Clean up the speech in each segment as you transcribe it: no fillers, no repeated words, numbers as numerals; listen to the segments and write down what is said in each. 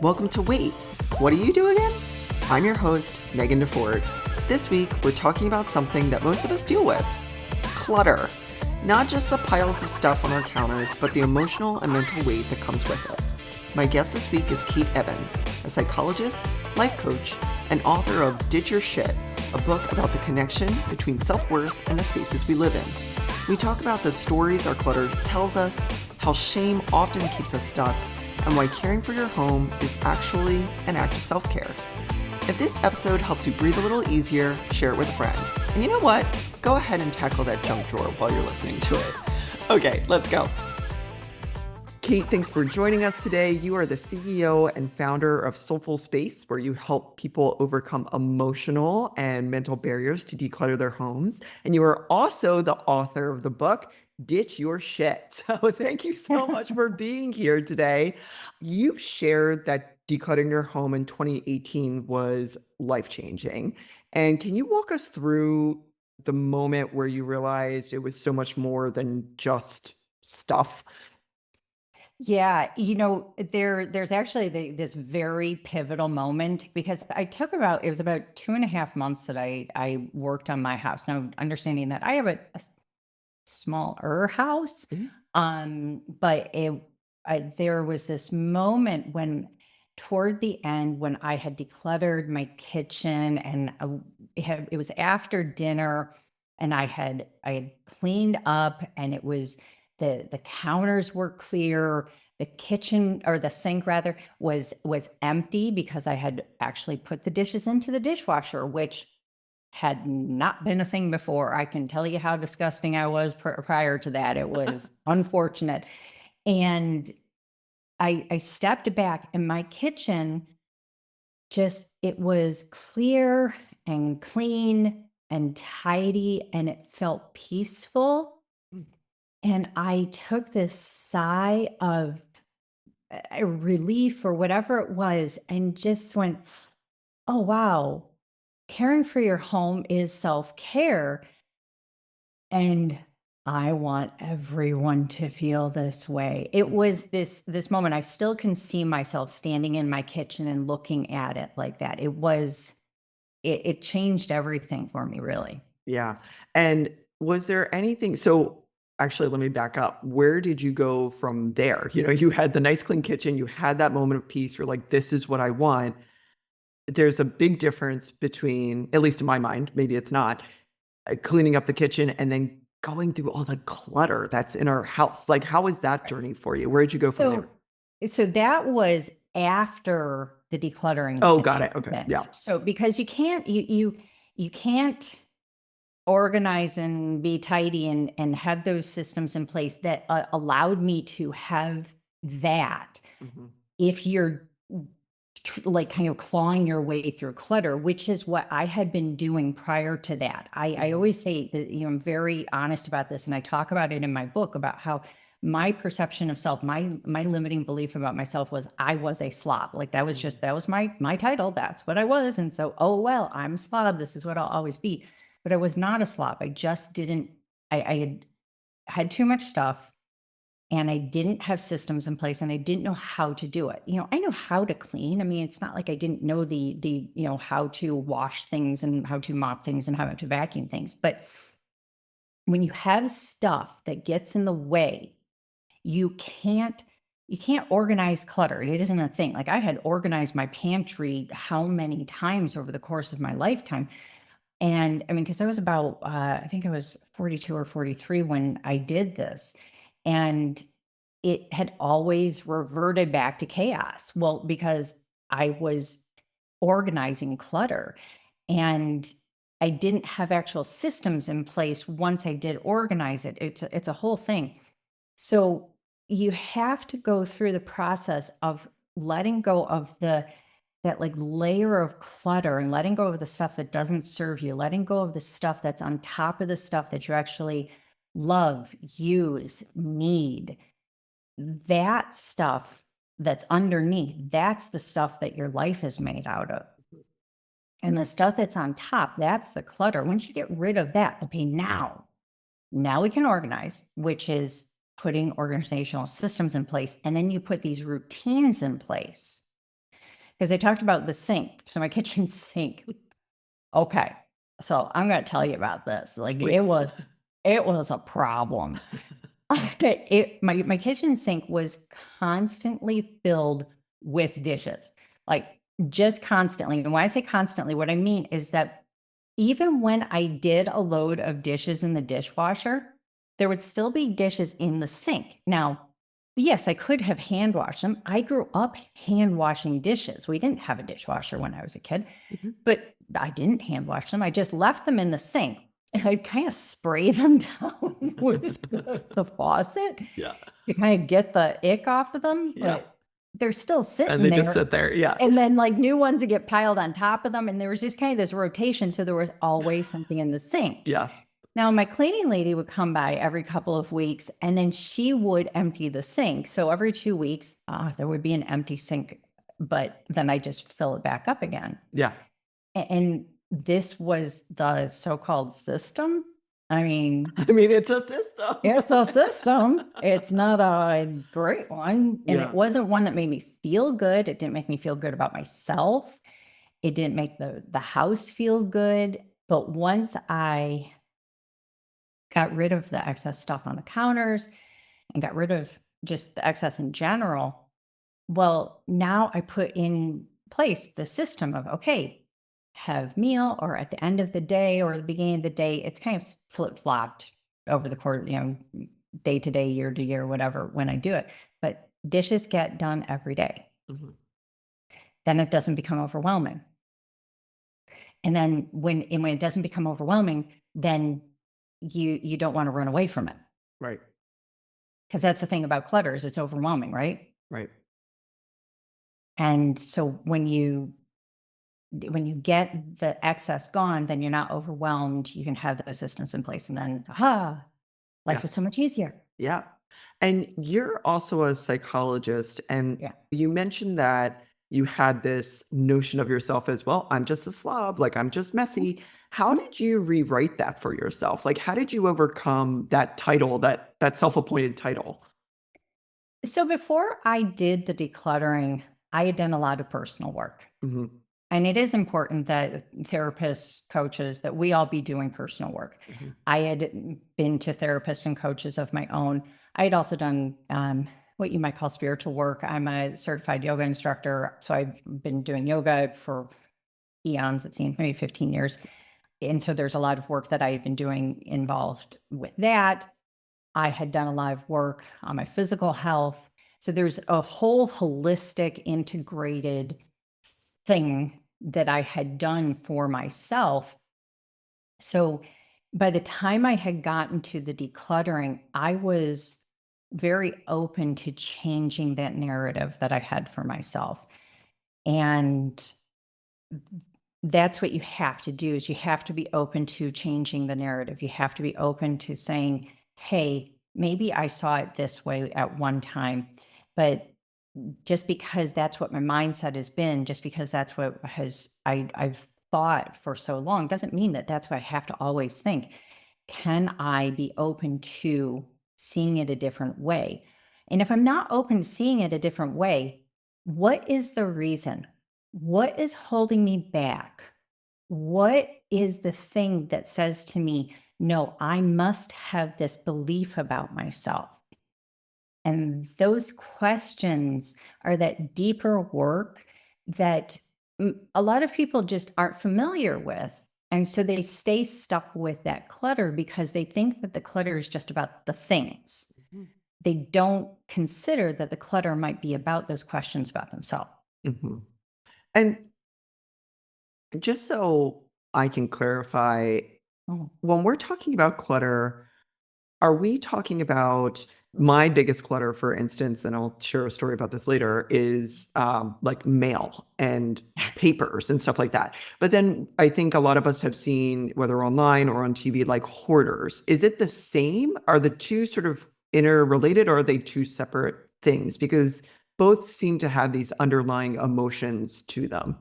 Welcome to Wait, What Do You Do Again? I'm your host, Megan DeFord. This week, we're talking about something that most of us deal with, clutter. Not just the piles of stuff on our counters, but the emotional and mental weight that comes with it. My guest this week is Kate Evans, a psychologist, life coach, and author of Ditch Your Shit, a book about the connection between self-worth and the spaces we live in. We talk about the stories our clutter tells us, how shame often keeps us stuck, and why caring for your home is actually an act of self-care. If this episode helps you breathe a little easier, share it with a friend. And you know what? Go ahead and tackle that junk drawer while you're listening to it. Okay, let's go. Kate, thanks for joining us today. You are the CEO and founder of Soulful Space, where you help people overcome emotional and mental barriers to declutter their homes. And you are also the author of the book, Ditch Your Shit. So thank you so much for being here today. You've shared that decluttering your home in 2018 was life-changing. And can you walk us through the moment where you realized it was so much more than just stuff? Yeah, there's actually this very pivotal moment because it was about 2.5 months that I worked on my house. Now, understanding that I have a smaller house, Mhm. but there was this moment when toward the end when I had decluttered my kitchen and it was after dinner and I had cleaned up and it was the counters were clear, the kitchen or the sink rather was empty because I had actually put the dishes into the dishwasher, which had not been a thing before. I can tell you how disgusting I was prior to that. It was unfortunate. And I stepped back and my kitchen it was clear and clean and tidy and it felt peaceful. And I took this sigh of relief or whatever it was and just went, oh, wow, caring for your home is self care. And I want everyone to feel this way. It was this moment. I still can see myself standing in my kitchen and looking at it like that. It changed everything for me, really. Yeah. And was there anything so actually let me back up. Where did you go from there? You had the nice clean kitchen, you had that moment of peace, you're like, this is what I want. There's a big difference between, at least in my mind, maybe it's not, cleaning up the kitchen and then going through all the clutter that's in our house. Like, how was that journey for you? Where did you go from there? So that was after the decluttering Oh, had got it. Okay. happened. Yeah. So because you can't organize and be tidy and have those systems in place that allowed me to have that. Mhm. If you're like kind of clawing your way through clutter, which is what I had been doing prior to that. I Mhm. always say that, I'm very honest about this and I talk about it in my book about how my perception of self, my limiting belief about myself was I was a slob. Like that was my title. That's what I was. And so, oh well, I'm a slob. This is what I'll always be. But I was not a slob. I just didn't I had too much stuff and I didn't have systems in place and I didn't know how to do it. I know how to clean. I mean, it's not like I didn't know how to wash things and how to mop things and how to vacuum things. But when you have stuff that gets in the way, you can't you can't organize clutter. It isn't a thing. Like I had organized my pantry how many times over the course of my lifetime. And I mean, because I was about, I think I was 42 or 43 when I did this. And it had always reverted back to chaos. Well, because I was organizing clutter and I didn't have actual systems in place once I did organize it. It's a whole thing. So you have to go through the process of letting go of that like layer of clutter and letting go of the stuff that doesn't serve you, letting go of the stuff that's on top of the stuff that you actually love, use, need. That stuff that's underneath, that's the stuff that your life is made out of. And the stuff that's on top, that's the clutter. Once you get rid of that, okay, now we can organize, which is putting organizational systems in place. And then you put these routines in place because I talked about the sink. So my kitchen sink. Okay. So I'm going to tell you about this. Like Please. it was a problem. My kitchen sink was constantly filled with dishes, like just constantly. And when I say constantly, what I mean is that even when I did a load of dishes in the dishwasher, there would still be dishes in the sink. Now, yes, I could have hand washed them. I grew up hand washing dishes. We didn't have a dishwasher when I was a kid, Mhm. but I didn't hand wash them. I just left them in the sink. And I'd kind of spray them down with the faucet Yeah. to kind of get the ick off of them, Yeah. but they're still And sitting they just there. sit there. Yeah. And then like new ones that get piled on top of them. And there was just kind of this rotation. So there was always something in the sink. Yeah. Now, my cleaning lady would come by every couple of weeks and then she would empty the sink. So every 2 weeks, there would be an empty sink, but then I just fill it back up again. Yeah. And this was the so-called system. I mean, I mean, it's a system. it's a system. It's not a great one. And Yeah. it wasn't one that made me feel good. It didn't make me feel good about myself. It didn't make the house feel good. But once I got rid of the excess stuff on the counters and got rid of just the excess in general, well, now I put in place the system of, okay, have meal or at the end of the day or the beginning of the day. It's kind of flip flopped over the course, day to day, year to year, whatever, when I do it. But dishes get done every day. Mhm. Then it doesn't become overwhelming. And then when it doesn't become overwhelming, then you don't want to run away from it. Right. Because that's the thing about clutter is it's overwhelming, right? Right. And so when you get the excess gone, then you're not overwhelmed. You can have those systems in place and then, Yeah. life is so much easier. Yeah. And you're also a psychologist, and Yeah. you mentioned that you had this notion of yourself as, well, I'm just a slob, like I'm just messy. How Mhm. did you rewrite that for yourself? Like, how did you overcome that title, that self-appointed title? So before I did the decluttering, I had done a lot of personal work. Mhm. And it is important that therapists, coaches, that we all be doing personal work. Mhm. I had been to therapists and coaches of my own. I had also done what you might call spiritual work. I'm a certified yoga instructor. So I've been doing yoga for eons, it seems, maybe 15 years. And so there's a lot of work that I've been doing involved with that. I had done a lot of work on my physical health. So there's a whole holistic, integrated thing that I had done for myself. So by the time I had gotten to the decluttering, I was very open to changing that narrative that I had for myself. And that's what you have to do is you have to be open to changing the narrative. You have to be open to saying, hey, maybe I saw it this way at one time, but just because that's what my mindset has been, just because that's what I've thought for so long, doesn't mean that that's what I have to always think. Can I be open to seeing it a different way? And if I'm not open to seeing it a different way, what is the reason? What is holding me back? What is the thing that says to me, no, I must have this belief about myself? And those questions are that deeper work that a lot of people just aren't familiar with. And so they stay stuck with that clutter because they think that the clutter is just about the things. Mhm. They don't consider that the clutter might be about those questions about themselves. Mhm. And just so I can clarify, Oh, when we're talking about clutter, are we talking about my biggest clutter, for instance, and I'll share a story about this later, is like mail and papers and stuff like that. But then I think a lot of us have seen, whether online or on TV, like hoarders. Is it the same? Are the two sort of interrelated, or are they two separate things? Because both seem to have these underlying emotions to them.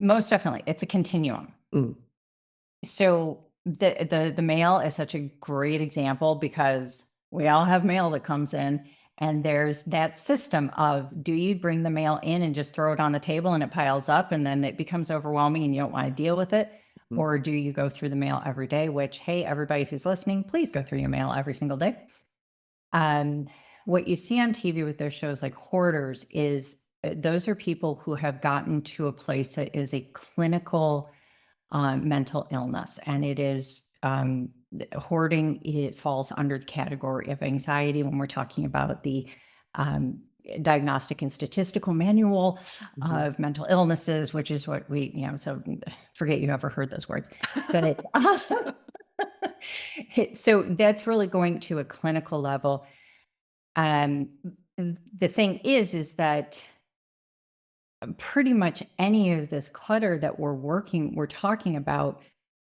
most definitely. It's a continuum. Mm. So the mail is such a great example because we all have mail that comes in And there's that system of, do you bring the mail in and just throw it on the table and it piles up and then it becomes overwhelming and you don't want to deal with it? Mhm. Or do you go through the mail every day, which, hey, everybody who's listening, please go through your mail every single day. What you see on TV with those shows like Hoarders is those are people who have gotten to a place that is a clinical mental illness. And it is hoarding, it falls under the category of anxiety when we're talking about the um, Diagnostic and Statistical Manual of Mental Illnesses, which is what we, so forget you ever heard those words. But so that's really going to a clinical level. The thing is that pretty much any of this clutter that we're talking about,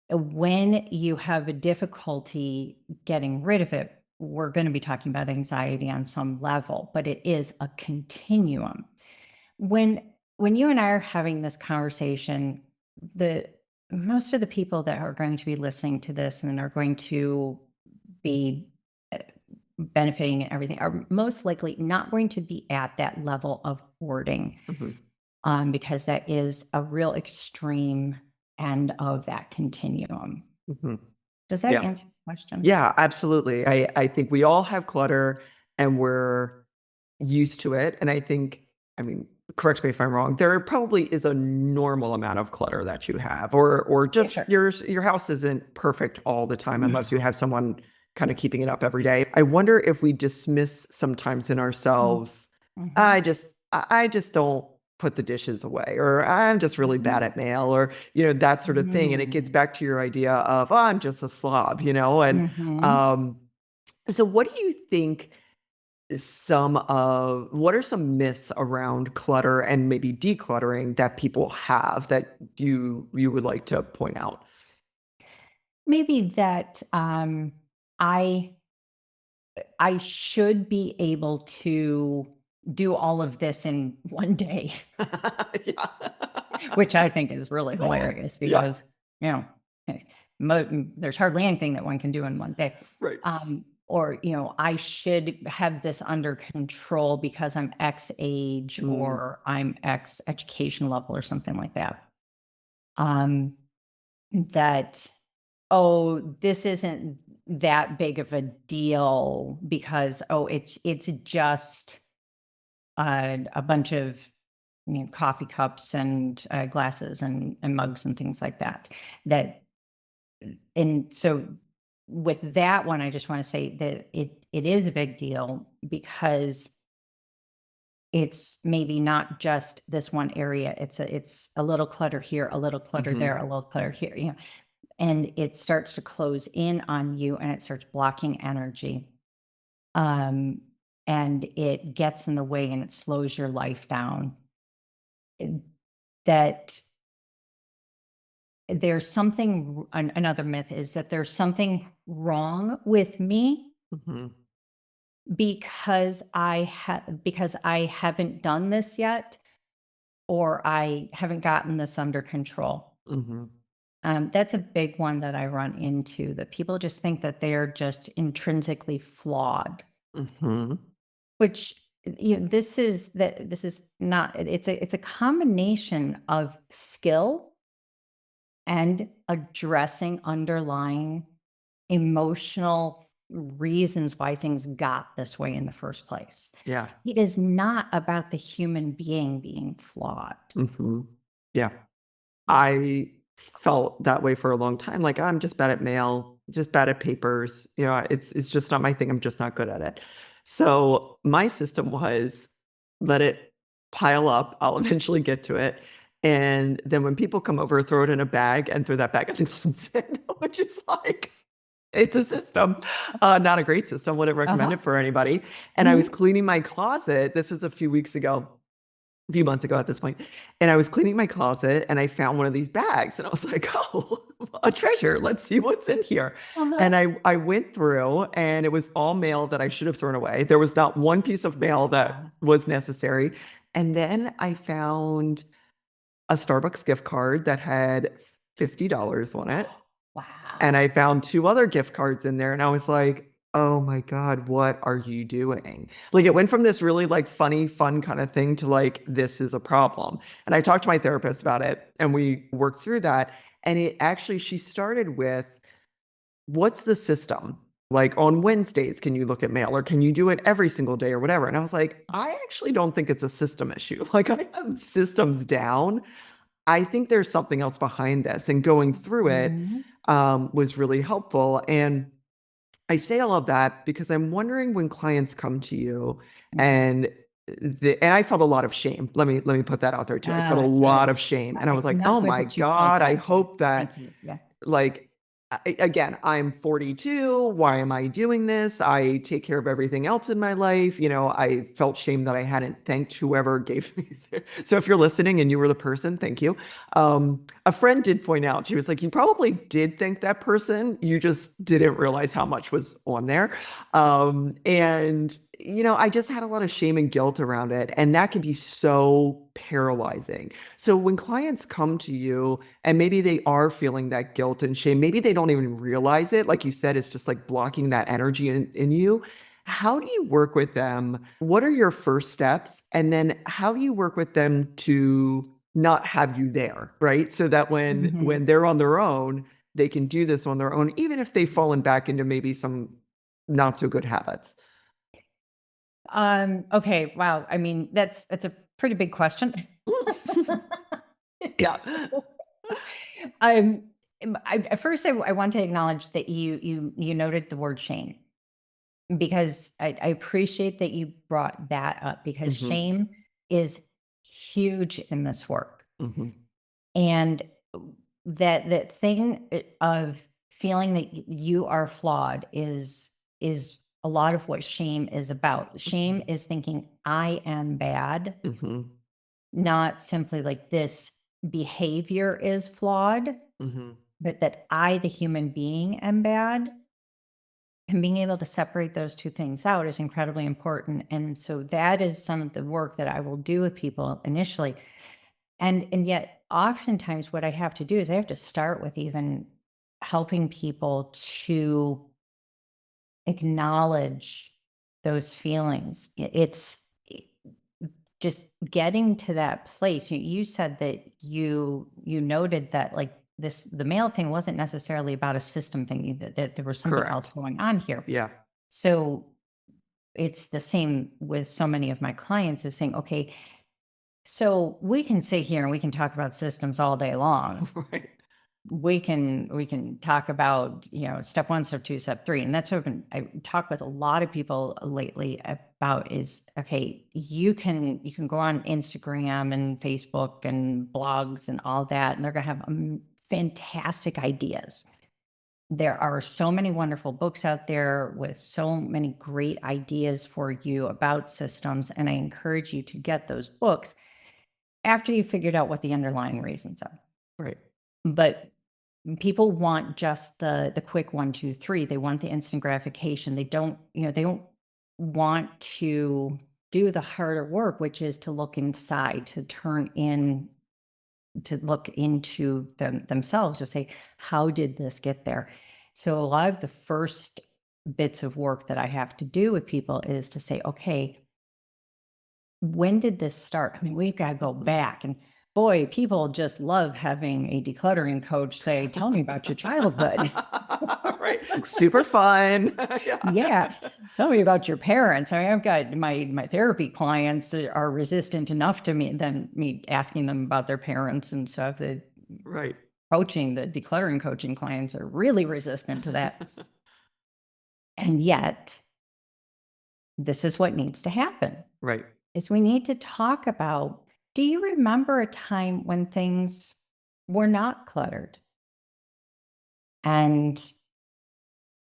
when you have a difficulty getting rid of it, we're going to be talking about anxiety on some level, but it is a continuum. When you and I are having this conversation, the most of the people that are going to be listening to this and are going to be benefiting and everything are most likely not going to be at that level of hoarding, because that is a real extreme end of that continuum. Does that Yeah. answer the question? Yeah, absolutely. I think we all have clutter and we're used to it. And I mean, correct me if I'm wrong, there probably is a normal amount of clutter that you have, or Yeah, just sure. your house isn't perfect all the time unless you have someone kind of keeping it up every day. I wonder if we dismiss sometimes in ourselves, I just don't put the dishes away, or I'm just really bad at mail, or that sort of thing. And it gets back to your idea of, oh, I'm just a slob, and so what do you think what are some myths around clutter and maybe decluttering that people have that you would like to point out? Maybe that I I should be able to do all of this in one day, Yeah. which I think is really hilarious Yeah. because, you know, there's hardly anything that one can do in one day. Right. Or, I should have this under control because I'm X age or I'm X education level or something like that. Um, that, oh, this isn't that big of a deal because, oh, it's just a bunch of coffee cups and glasses and mugs and things like that. And so with that one, I just want to say that it is a big deal because it's maybe not just this one area. It's a little clutter here, a little clutter there, a little clutter here, and it starts to close in on you and it starts blocking energy. Um, and it gets in the way and it slows your life down. And that there's something, another myth is that there's something wrong with me Mhm. because I haven't done this yet, or I haven't gotten this under control. Mhm. That's a big one that I run into, that people just think that they're just intrinsically flawed, Mhm. which this is not, it's a combination of skill and addressing underlying emotional reasons why things got this way in the first place. Yeah. It is not about the human being being flawed. Mhm. Yeah. I felt that way for a long time. Like, I'm just bad at mail, just bad at papers. It's just not my thing. I'm just not good at it. So my system was let it pile up. I'll eventually get to it. And then when people come over, throw it in a bag and throw that bag in the closet, which is like, it's a system, not a great system. Wouldn't recommend Uh-huh. it for anybody. And I was Mhm. cleaning my closet. This was a few weeks ago, a few months ago at this point, and I was cleaning my closet and I found one of these bags and I was like, oh, a treasure. Let's see what's in here. Uh-huh. And I went through and it was all mail that I should have thrown away. There was not one piece of mail that was necessary. And then I found a Starbucks gift card that had $50 on it. And Wow. I found two other gift cards in there and I was like, Oh my God, what are you doing? Like it went from this really like funny, fun kind of thing to like, this is a problem. And I talked to my therapist about it and we worked through that. And it actually, she started with, what's the system? Like on Wednesdays, can you look at mail or can you do it every single day or whatever? And I was like, I actually don't think it's a system issue. Like I have systems down. I think there's something else behind this. And going through it Mhm. was really helpful. And I say all of that because I'm wondering when clients come to you Mhm. and and I felt a lot of shame. Let me put that out there too. I felt a lot Good. of shame and I was like, I'm "Oh glad my that you felt God, I that. hope that Thank you. Yeah. like again, I'm 42. Why am I doing this? I take care of everything else in my life. I felt shame that I hadn't thanked whoever gave me. So if you're listening and you were the person, thank you. A friend did point out, she was like, you probably did thank that person. You just didn't realize how much was on there. And I just had a lot of shame and guilt around it. And that can be so paralyzing. So when clients come to you, and maybe they are feeling that guilt and shame. Maybe they don't even realize it. Like you said, it's just like blocking that energy in you. How do you work with them? What are your first steps? And then how do you work with them to not have you there, right? So that when Mhm. when they're on their own, they can do this on their own, even if they've fallen back into maybe some not so good habits. Okay. Wow. I mean, that's a pretty big question. Yeah. So, um, at first, I want to acknowledge that you noted the word shame because I appreciate that you brought that up because Hmm. shame is huge in this work. Hmm. And that thing of feeling that you are flawed is a lot of what shame is about. Shame is thinking I am bad, Hmm. not simply like this behavior is flawed, Hmm. but that I, the human being, am bad. And being able to separate those two things out is incredibly important. And so that is some of the work that I will do with people initially. And yet oftentimes what I have to do is I have to start with even helping people to acknowledge those feelings. Just getting to that place. You said that you noted that like the male thing wasn't necessarily about a system thing, that there was something else Correct. going on here. Yeah. So it's the same with so many of my clients of saying, okay, so we can sit here and we can talk about systems all day long. Right. We can talk about, step one, step two, step three. And that's what I talk with a lot of people lately about is, okay, you can go on Instagram and Facebook and blogs and all that, and they're going to have fantastic ideas. There are so many wonderful books out there with so many great ideas for you about systems. And I encourage you to get those books after you figured out what the underlying reasons are. Right. But people want just the quick 1, 2, 3. They want the instant gratification. They don't want to do the harder work, which is to look inside, to look into themselves, to say, how did this get there? So a lot of the first bits of work that I have to do with people is to say, okay, when did this start? I mean, we've got to go back. And boy, people just love having a decluttering coach say, tell me about your childhood. Right. Super fun. Yeah. Yeah. Tell me about your parents. I mean, I've got my therapy clients that are resistant enough to me asking them about their parents and stuff. The Right. decluttering coaching clients are really resistant to that. And yet, this is what needs to happen. Right. Is we need to talk about, do you remember a time when things were not cluttered? And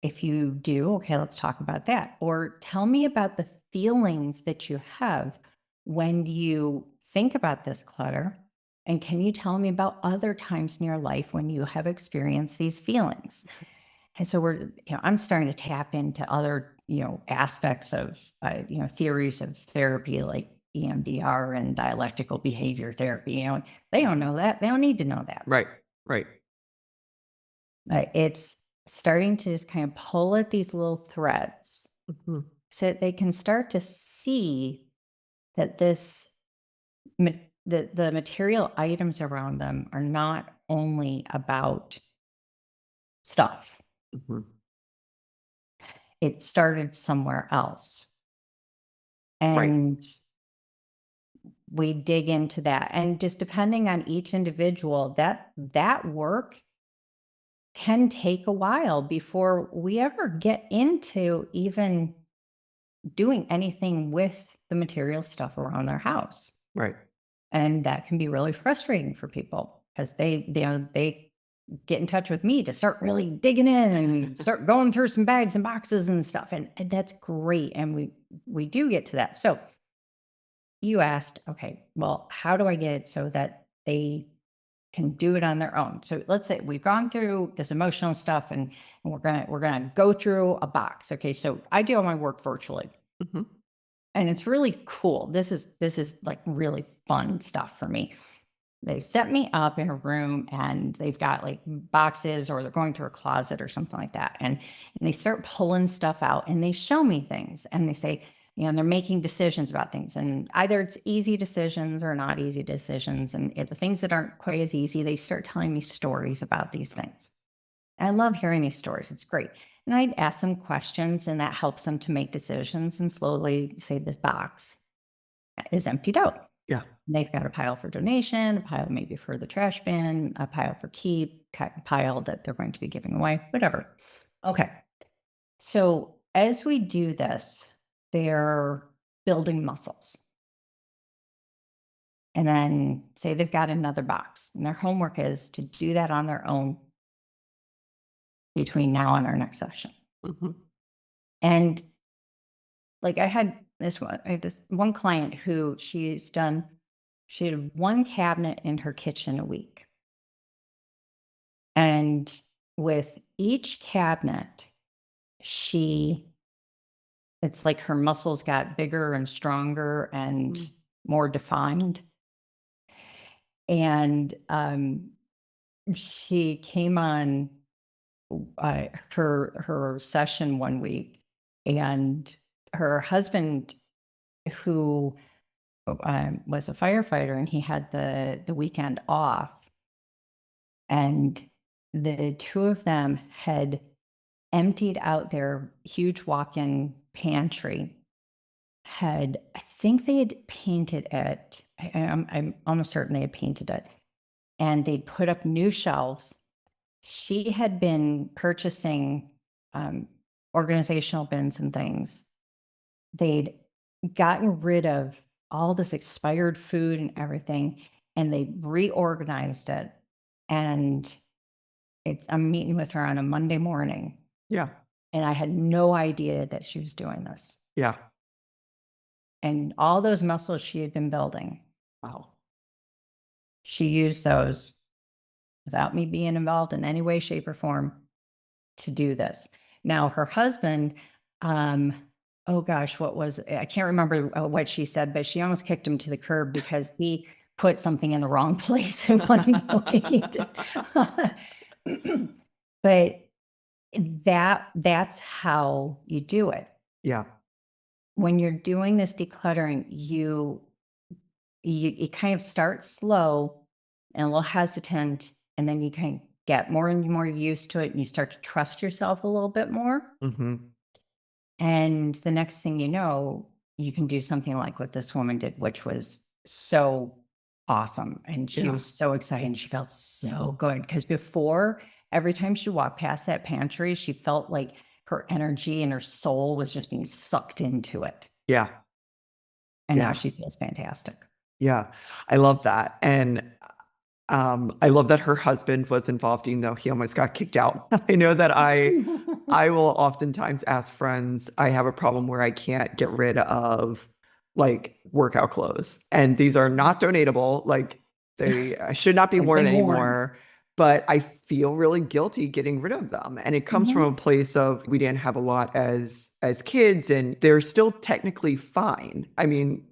if you do, okay, let's talk about that. Or tell me about the feelings that you have when you think about this clutter. And can you tell me about other times in your life when you have experienced these feelings? And so I'm starting to tap into other, aspects of, theories of therapy like EMDR and dialectical behavior therapy. They don't know that. They don't need to know that. Right. Right. It's starting to just kind of pull at these little threads Mm-hmm. so that they can start to see that the material items around them are not only about stuff. Mm-hmm. It started somewhere else. Right. And we dig into that. And just depending on each individual, that work can take a while before we ever get into even doing anything with the material stuff around their house. Right. And that can be really frustrating for people because they get in touch with me to start really digging in and start going through some bags and boxes and stuff. And that's great. And we do get to that. So you asked, okay, well, how do I get it so that they can do it on their own? So let's say we've gone through this emotional stuff and we're gonna go through a box. Okay, so I do all my work virtually. Mm-hmm. And it's really cool. This is like really fun stuff for me. They set me up in a room and they've got like boxes or they're going through a closet or something like that. And they start pulling stuff out and they show me things and they say, they're making decisions about things. And either it's easy decisions or not easy decisions. And the things that aren't quite as easy, they start telling me stories about these things. I love hearing these stories. It's great. And I'd ask them questions and that helps them to make decisions and slowly say this box is emptied out. Yeah. They've got a pile for donation, a pile maybe for the trash bin, a pile for keep, a pile that they're going to be giving away, whatever. Okay. So as we do this, they're building muscles. And then say they've got another box and their homework is to do that on their own between now and our next session. Mm-hmm. And like I had this one client who she had one cabinet in her kitchen a week. And with each cabinet, it's like her muscles got bigger and stronger and more defined. And she came on her session one week, and her husband, who was a firefighter, and he had the weekend off, and the two of them had emptied out their huge walk-in pantry. I think they had painted it. I'm almost certain they had painted it, and they'd put up new shelves. She had been purchasing organizational bins and things. They'd gotten rid of all this expired food and everything, and they reorganized it. And I'm meeting with her on a Monday morning, Yeah. and I had no idea that she was doing this. Yeah. And all those muscles she had been building, Wow. she used those without me being involved in any way, shape, or form to do this. Now, her husband, oh gosh, I can't remember what she said, but she almost kicked him to the curb because he put something in the wrong place and wanted to kick it. But that's how you do it. Yeah. When you're doing this decluttering, you kind of start slow and a little hesitant, and then you kind of get more and more used to it, and you start to trust yourself a little bit more. Mm-hmm. And the next thing you know, you can do something like what this woman did, which was so awesome. And she Yeah. was so excited and she felt so good because before, every time she walked past that pantry, she felt like her energy and her soul was just being sucked into it. Yeah. And now Yeah. she feels fantastic. Yeah. I love that. And I love that her husband was involved, even though he almost got kicked out. I know that I will oftentimes ask friends, I have a problem where I can't get rid of like workout clothes. And these are not donatable. Like they should not be Like worn been worn. anymore. But I feel really guilty getting rid of them. And it comes from a place of we didn't have a lot as kids, and they're still technically fine. I mean,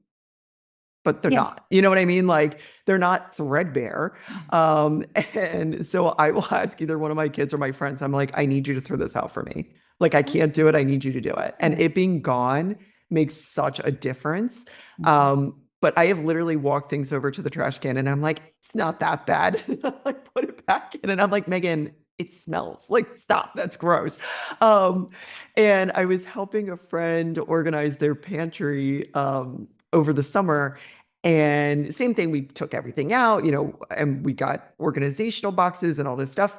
but they're Yeah. not. You know what I mean? Like they're not threadbare. And so I will ask either one of my kids or my friends, I'm like, I need you to throw this out for me. Like I can't do it. I need you to do it. And it being gone makes such a difference. But I have literally walked things over to the trash can and I'm like, it's not that bad. I'm like, put it back in. And I'm like, Megan, it smells. Like, stop. That's gross. And I was helping a friend organize their pantry over the summer. And same thing, we took everything out, and we got organizational boxes and all this stuff.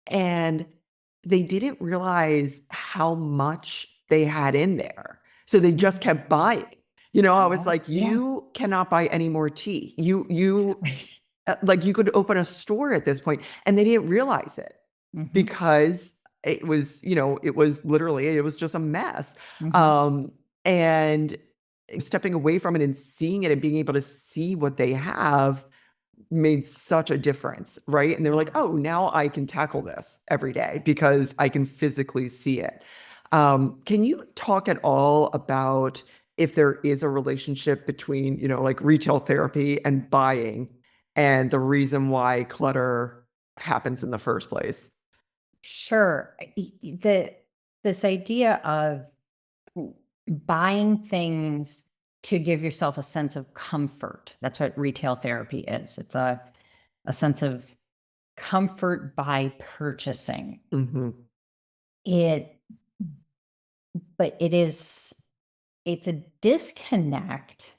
And they didn't realize how much they had in there. So they just kept buying. I was like, Yeah. you cannot buy any more tea. Like you could open a store at this point, and they didn't realize it Mhm. because it was just a mess. Mhm. Um, and stepping away from it and seeing it and being able to see what they have made such a difference, right? And they're like, oh, now I can tackle this every day because I can physically see it. Can you talk at all about if there is a relationship between, like retail therapy and buying and the reason why clutter happens in the first place? Sure. This idea of buying things to give yourself a sense of comfort. That's what retail therapy is. It's a sense of comfort by purchasing. Mm-hmm. It but it's a disconnect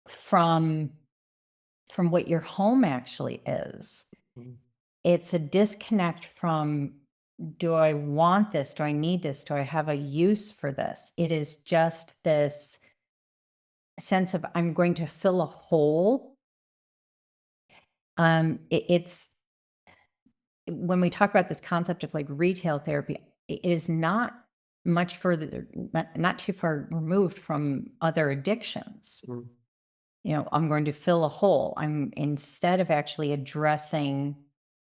from what your home actually is. It's a disconnect from, do I want this? Do I need this? Do I have a use for this? It is just this sense of I'm going to fill a hole. It's when we talk about this concept of like retail therapy, it is not much further, not too far removed from other addictions. I'm going to fill a hole. I'm instead of actually addressing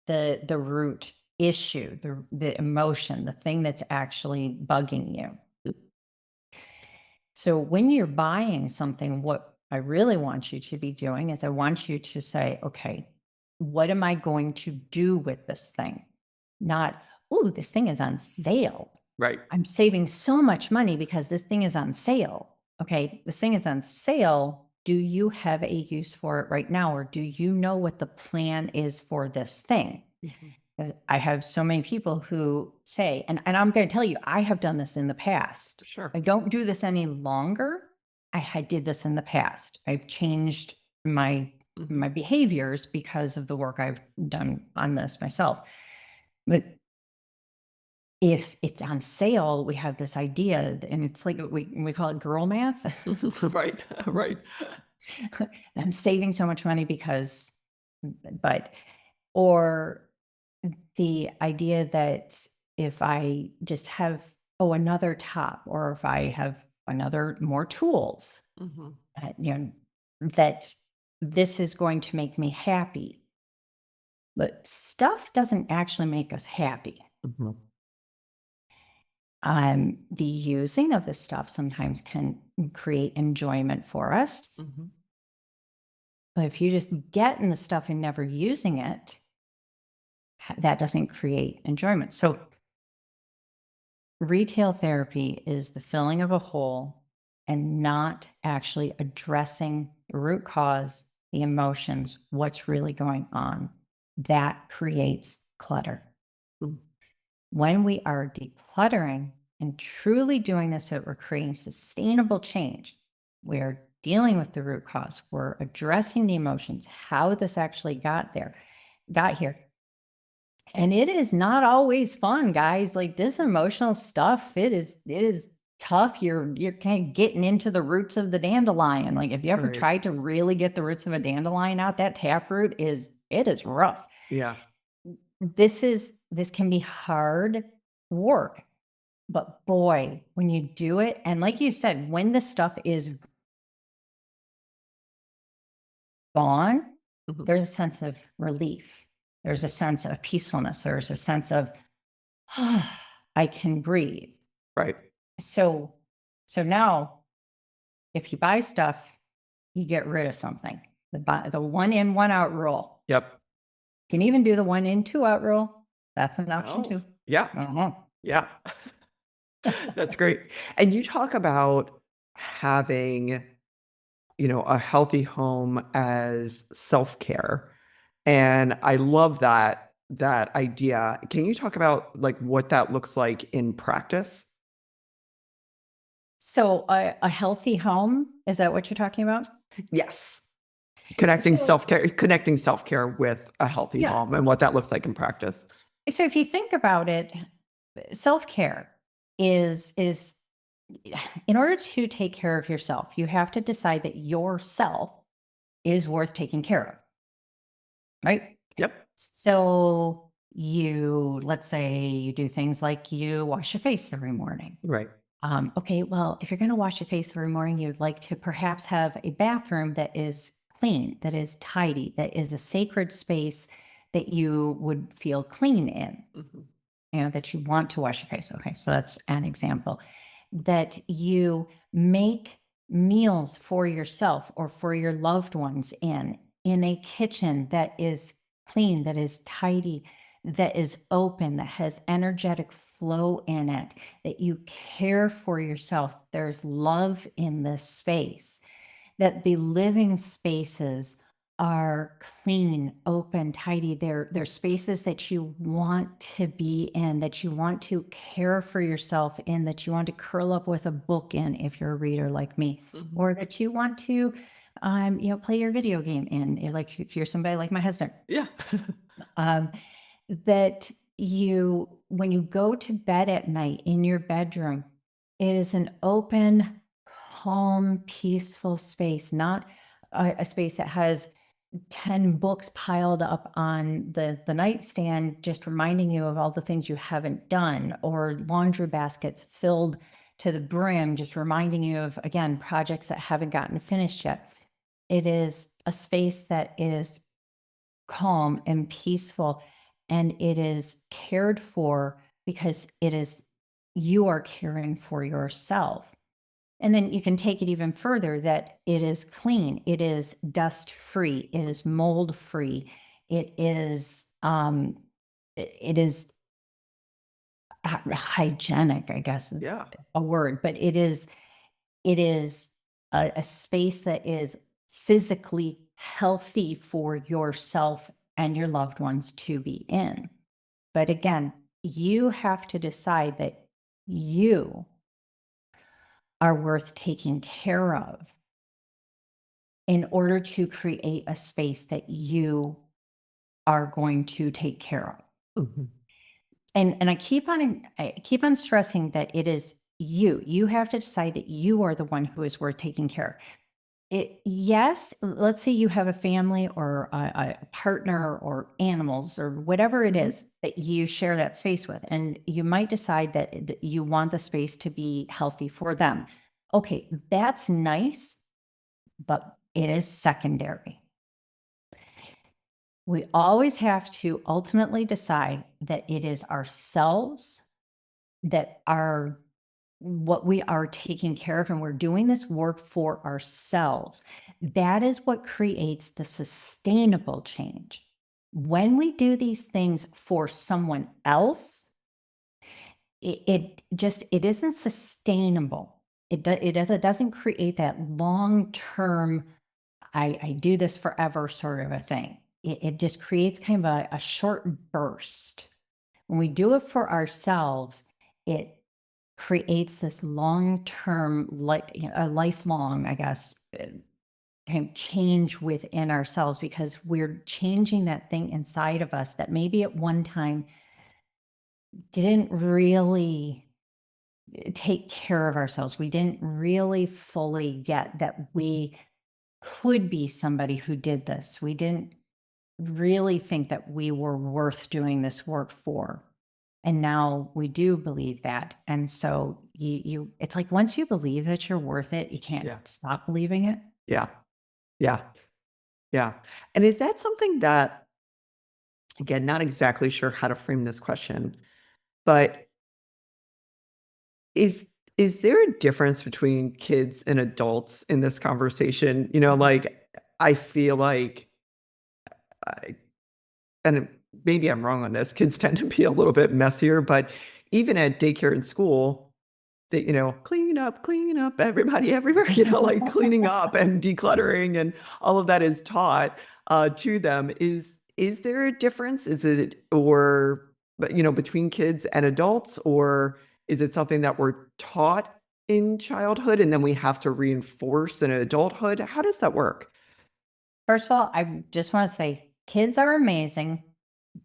the root issue, the emotion, the thing that's actually bugging you. So when you're buying something, what I really want you to be doing is I want you to say, okay, what am I going to do with this thing? Not, oh, this thing is on sale. Right. I'm saving so much money because this thing is on sale. Okay, this thing is on sale. Do you have a use for it right now? Or do you know what the plan is for this thing? Because I have so many people who say, and I'm going to tell you, I have done this in the past. Sure. I don't do this any longer. I did this in the past. I've changed my behaviors because of the work I've done on this myself. But if it's on sale, we have this idea, and it's like we call it girl math. Right. Right. I'm saving so much money because, but, or the idea that if I just have, another top, or if I have another more tools, Mm-hmm. that this is going to make me happy. But stuff doesn't actually make us happy. Mm-hmm. The using of this stuff sometimes can create enjoyment for us. Mm-hmm. But if you just get in the stuff and never using it, that doesn't create enjoyment. So retail therapy is the filling of a hole and not actually addressing the root cause, the emotions, what's really going on. That creates clutter. Mm. When we are decluttering and truly doing this so that we're creating sustainable change, we're dealing with the root cause, we're addressing the emotions, how this actually got here. And it is not always fun, guys. Like this emotional stuff, it is tough. You're kind of getting into the roots of the dandelion. Like if you ever Right. tried to really get the roots of a dandelion out, that taproot is rough. Yeah. This can be hard work, but boy, when you do it, and like you said, when the stuff is gone, Mhm. there's a sense of relief. There's a sense of peacefulness. There's a sense of, I can breathe. Right. So now if you buy stuff you get rid of something. The one in, one out rule. Yep. You can even do the 1 in, 2 out rule. That's an option Oh, too. yeah. Uh-huh. Yeah. That's great. And you talk about having, a healthy home as self-care. And I love that idea. Can you talk about like what that looks like in practice? So a healthy home, is that what you're talking about? Yes. Connecting self-care with a healthy Yeah. home and what that looks like in practice. So if you think about it, self-care is in order to take care of yourself, you have to decide that yourself is worth taking care of, right? Yep. So let's say you do things like you wash your face every morning. Right. Okay, well, if you're going to wash your face every morning, you'd like to perhaps have a bathroom that is clean, that is tidy, that is a sacred space that you would feel clean in, Mhm. that you want to wash your face. Okay, so that's an example. That you make meals for yourself or for your loved ones in a kitchen that is clean, that is tidy, that is open, that has energetic flow in it, that you care for yourself. There's love in this space, that the living spaces are clean, open, tidy. They're spaces that you want to be in, that you want to care for yourself in, that you want to curl up with a book in if you're a reader like me, Mhm. or that you want to play your video game in, like if you're somebody like my husband. Yeah. Um, that when you go to bed at night in your bedroom, it is an open, calm, peaceful space, not a space that has 10 books piled up on the nightstand, just reminding you of all the things you haven't done, or laundry baskets filled to the brim, just reminding you of, again, projects that haven't gotten finished yet. It is a space that is calm and peaceful, and it is cared for because you are caring for yourself. And then you can take it even further, that it is clean, it is dust free, it is mold free, it is hygienic, I guess is Yeah. a word, but it is a space that is physically healthy for yourself and your loved ones to be in. But again, you have to decide that you are worth taking care of in order to create a space that you are going to take care of. Mhm. And I keep on stressing that it is you. You have to decide that you are the one who is worth taking care of. Yes, let's say you have a family or a partner or animals or whatever it Mhm. is that you share that space with, and you might decide that you want the space to be healthy for them. Okay, that's nice, but it is secondary. We always have to ultimately decide that it is ourselves that are what we are taking care of, and we're doing this work for ourselves. That is what creates the sustainable change. When we do these things for someone else, it isn't sustainable. It doesn't create that long-term, I do this forever sort of a thing. It just creates kind of a short burst. When we do it for ourselves, it creates this long-term, like, a lifelong, I guess, kind of change within ourselves, because we're changing that thing inside of us that maybe at one time didn't really take care of ourselves. We didn't really fully get that we could be somebody who did this. We didn't really think that we were worth doing this work for. And now we do believe that. And so it's like once you believe that you're worth it, you can't Yeah. stop believing it. Yeah. Yeah. Yeah. And is that something that, again, not exactly sure how to frame this question, but is Is there a difference between kids and adults in this conversation? Like I feel like, I, and maybe I'm wrong on this, kids tend to be a little bit messier, but even at daycare and school, they, clean up, everybody everywhere, like cleaning up and decluttering and all of that is taught to them. Is there a difference? Is it, or, between kids and adults, or is it something that we're taught in childhood and then we have to reinforce in adulthood? How does that work? First of all, I just want to say kids are amazing.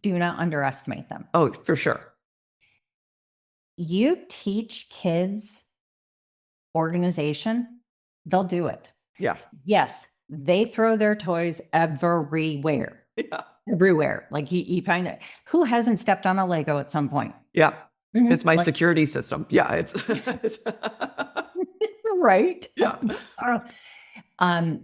Do not underestimate them. Oh, for sure. You teach kids organization, they'll do it. Yeah. Yes, they throw their toys everywhere. Yeah. Everywhere. Like you find it. Who hasn't stepped on a Lego at some point? Yeah. It's my Like, security system. Yeah. It's right. yeah. Um,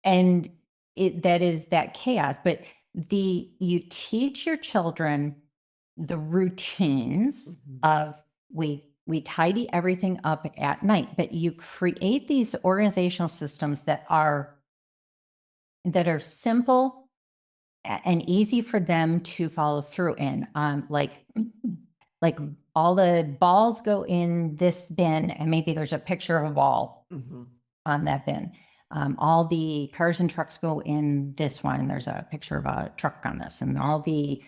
and that is that chaos. But you teach your children the routines of we tidy everything up at night, but you create these organizational systems that are simple and easy for them to follow through in. Like all the balls go in this bin, and maybe there's a picture of a ball on that bin. All the cars and trucks go in this one, and there's a picture of a truck on this, and all the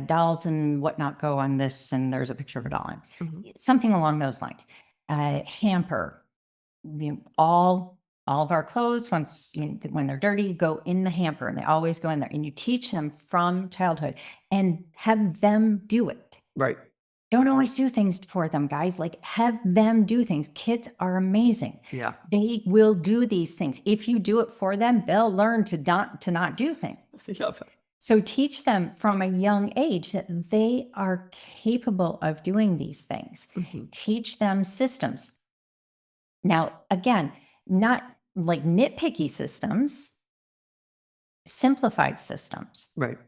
dolls and whatnot go on this, and there's a picture of a doll on something along those lines. Hamper, all of our clothes, when they're dirty, go in the hamper, and they always go in there. And you teach them from childhood and have them do it. Right. Don't always do things for them, guys. Like, have them do things. Kids are amazing. Yeah. They will do these things. If you do it for them, they'll learn to not do things. Yeah. So teach them from a young age that they are capable of doing these things. Teach them systems. Now, again, not like nitpicky systems, simplified systems. Right.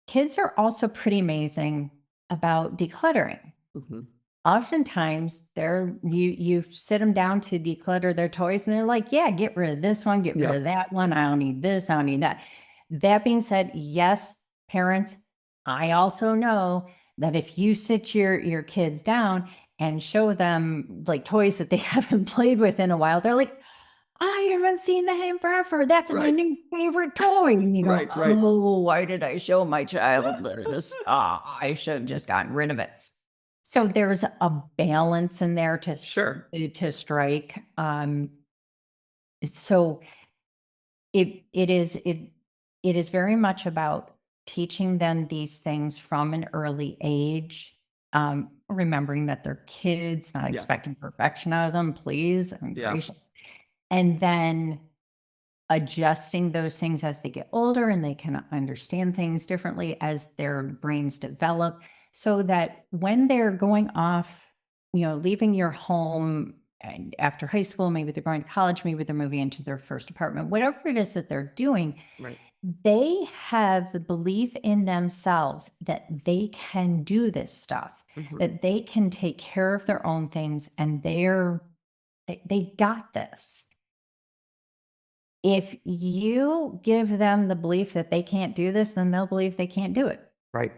Kids are also pretty amazing about decluttering. Oftentimes you sit them down to declutter their toys and they're like, yeah, get rid of this one, get rid of that one. I don't need this, I don't need that. That being said, yes, parents, I also know that if you sit your kids down and show them like toys that they haven't played with in a while, they're like, I haven't seen that in forever. That's my new favorite toy. And you go, oh, why did I show my child this? I should have just gotten rid of it. So there's a balance in there to strike. So it is very much about teaching them these things from an early age. Remembering that they're kids, not expecting perfection out of them, please. I'm gracious. And then adjusting those things as they get older and they can understand things differently as their brains develop, so that when they're going off, leaving your home and after high school, maybe they're going to college, maybe they're moving into their first apartment, whatever it is that they're doing, they have the belief in themselves that they can do this stuff, that they can take care of their own things, and they got this. If you give them the belief that they can't do this, then they'll believe they can't do it. Right.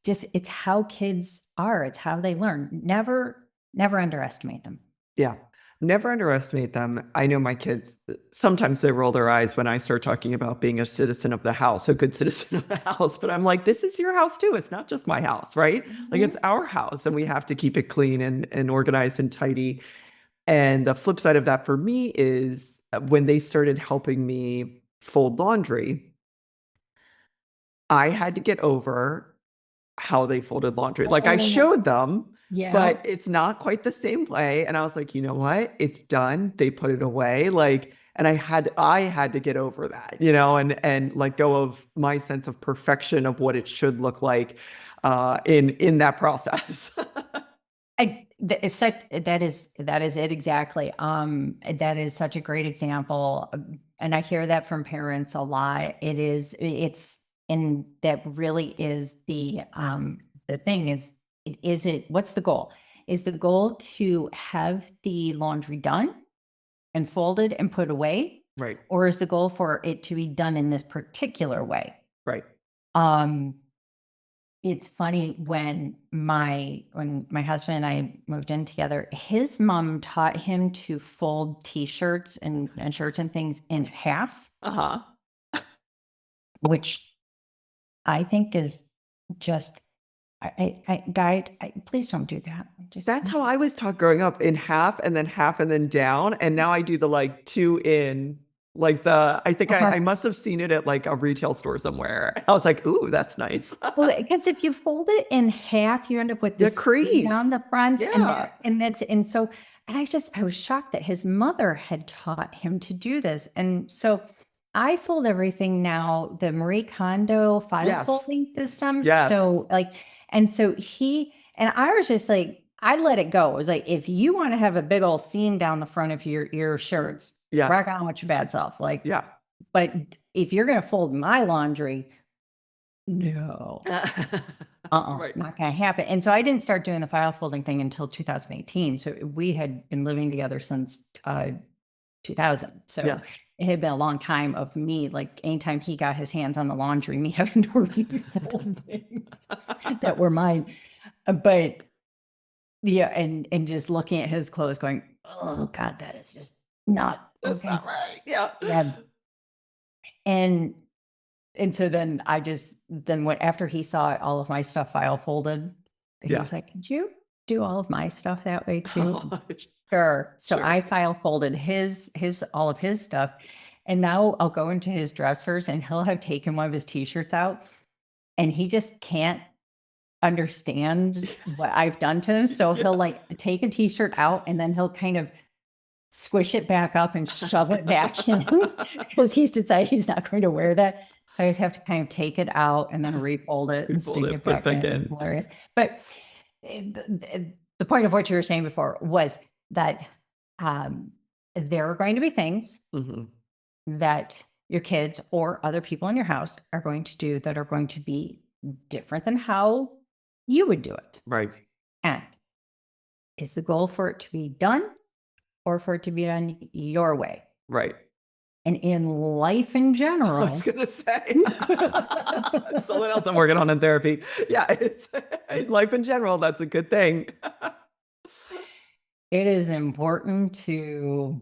It's how kids are. It's how they learn. Never underestimate them. Yeah. Never underestimate them. I know my kids, sometimes they roll their eyes when I start talking about being a citizen of the house, a good citizen of the house. But I'm like, this is your house too. It's not just my house, right? Like it's our house and we have to keep it clean and organized and tidy. And the flip side of that for me is when they started helping me fold laundry, I had to get over how they folded laundry. Like I showed them, but it's not quite the same way. And I was like, you know what? It's done. They put it away. And I had to get over that, and let go of my sense of perfection of what it should look like in that process. That is it exactly. That is such a great example, and I hear that from parents a lot. And that really is the thing is what's the goal? Is the goal to have the laundry done and folded and put away? Right. Or is the goal for it to be done in this particular way? Right. Um, it's funny when my husband and I moved in together, his mom taught him to fold t-shirts and shirts and things in half, Uh-huh. which I think is just please don't do that. That's how I was taught growing up, in half and then down. And now I do the like two in, like I think I must have seen it at like a retail store somewhere. I was like, ooh, that's nice. Well, because if you fold it in half, you end up with The this crease. down the front, Yeah. and I was shocked that his mother had taught him to do this, and so I fold everything now the Marie Kondo file Yes. folding system. Yes. So I was just like, I let it go. It was like, if you want to have a big old seam down the front of your shirts, Yeah. rock on with your bad self. Like, Yeah. but if you're gonna fold my laundry, no. Right. Not gonna happen. And so I didn't start doing the file folding thing until 2018. So we had been living together since 2000. So Yeah. it had been a long time of me, like anytime he got his hands on the laundry, me having to refold things that were mine. But yeah, and just looking at his clothes going, oh God, that is just not That's okay. not right. Yeah. Yeah. And so then after he saw all of my stuff file folded, he Yeah. was like, could you do all of my stuff that way too? Gosh. Sure. So Sure. I file folded all of his stuff. And now I'll go into his dressers and he'll have taken one of his t-shirts out and he just can't understand what I've done to him. So he'll like take a t-shirt out and then he'll kind of squish it back up and shove it back in because he's decided he's not going to wear that. So I just have to kind of take it out and then refold it and stick it back in. It's hilarious. But the point of what you were saying before was that there are going to be things that your kids or other people in your house are going to do that are going to be different than how you would do it. Right. And is the goal for it to be done or for it to be done your way? Right. And in life in general. I was going to say. Something else I'm working on in therapy. Yeah, it's in life in general, that's a good thing. It is important to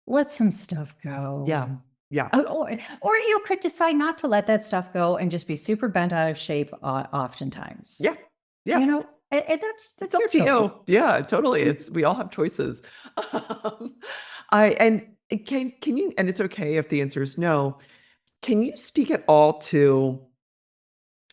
let some stuff go. Yeah. Yeah. Or you could decide not to let that stuff go and just be super bent out of shape oftentimes. Yeah. Yeah. You know, that's It's up your to choice. you. Yeah, totally. We all have choices. Can you, and it's okay if the answer is no, can you speak at all to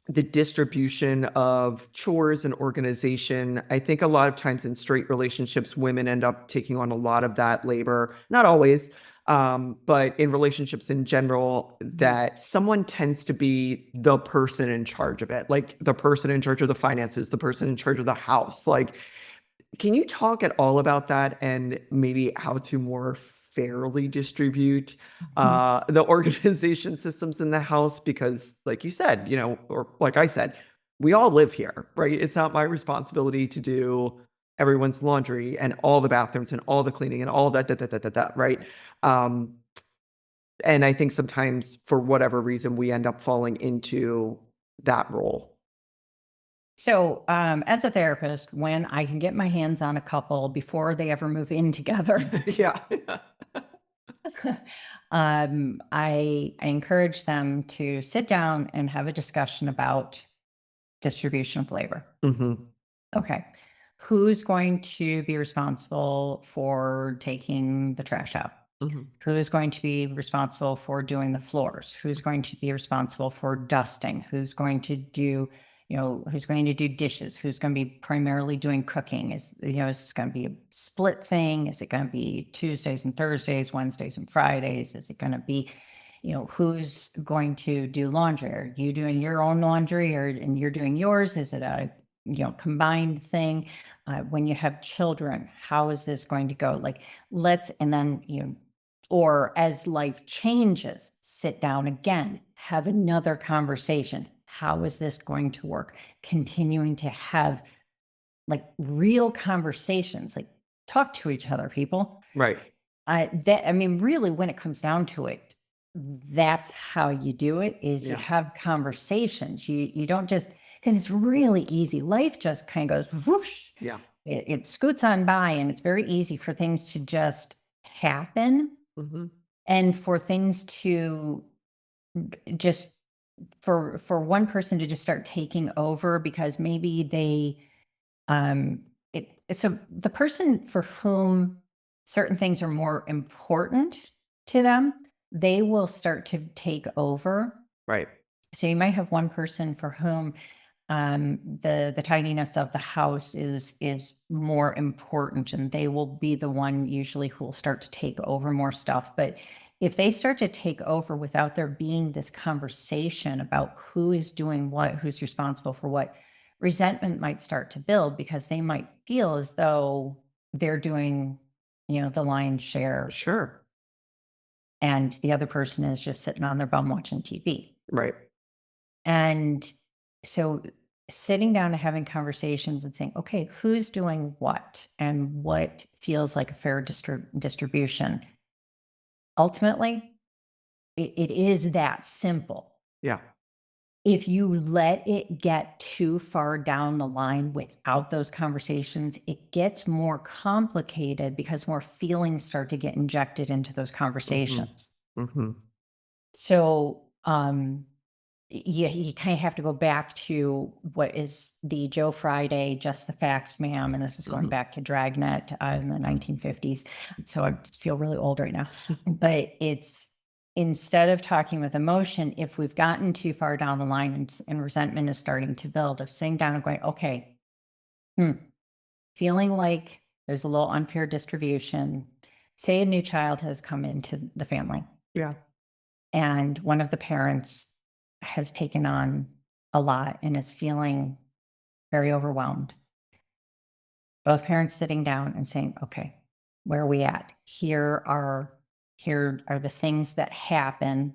the distribution of chores and organization? I think a lot of times in straight relationships, women end up taking on a lot of that labor. Not always, but in relationships in general, that someone tends to be the person in charge of it, like the person in charge of the finances, the person in charge of the house. Like, can you talk at all about that and maybe how to more fairly distribute the organization systems in the house? Because like you said, or like I said, we all live here, right? It's not my responsibility to do everyone's laundry and all the bathrooms and all the cleaning and all that, right? And I think sometimes for whatever reason, we end up falling into that role. So, as a therapist, when I can get my hands on a couple before they ever move in together, Yeah. I encourage them to sit down and have a discussion about distribution of labor. Okay. Who's going to be responsible for taking the trash out? Who is going to be responsible for doing the floors? Who's going to be responsible for dusting? Who's going to do, who's going to do dishes? Who's going to be primarily doing cooking? Is this going to be a split thing? Is it going to be Tuesdays and Thursdays, Wednesdays and Fridays? Is it going to be, who's going to do laundry? Are you doing your own laundry and you're doing yours? Is it a combined thing? When you have children, how is this going to go? Like, and then, or as life changes, sit down again, have another conversation. how is this going to work? Continuing to have like real conversations, like talk to each other, people. Right. I mean, really, when it comes down to it, that's how you do it, is you Yeah. have conversations. You don't just, because it's really easy. Life just kind of goes whoosh. Yeah. It scoots on by, and it's very easy for things to just happen, Mm-hmm. and for things to just for one person to just start taking over because maybe they so the person for whom certain things are more important to them, they will start to take over. Right. So you might have one person for whom the tidiness of the house is more important, and they will be the one usually who will start to take over more stuff. But if they start to take over without there being this conversation about who is doing what, who's responsible for what, resentment might start to build because they might feel as though they're doing, the lion's share, Sure. and the other person is just sitting on their bum watching TV. Right. And so sitting down and having conversations and saying, okay, who's doing what and what feels like a fair distribution? Ultimately, it is that simple. Yeah. If you let it get too far down the line without those conversations, it gets more complicated because more feelings start to get injected into those Mm-hmm. conversations. Mm-hmm. So, you kind of have to go back to what is the Joe Friday, just the facts, ma'am. And this is going Mm-hmm. back to Dragnet in the 1950s. So I just feel really old right now. But it's instead of talking with emotion, if we've gotten too far down the line and resentment is starting to build, of sitting down and going, okay, feeling like there's a little unfair distribution. Say a new child has come into the family Yeah. and one of the parents has taken on a lot and is feeling very overwhelmed. Both parents sitting down and saying, okay, where are we at? Here are the things that happen,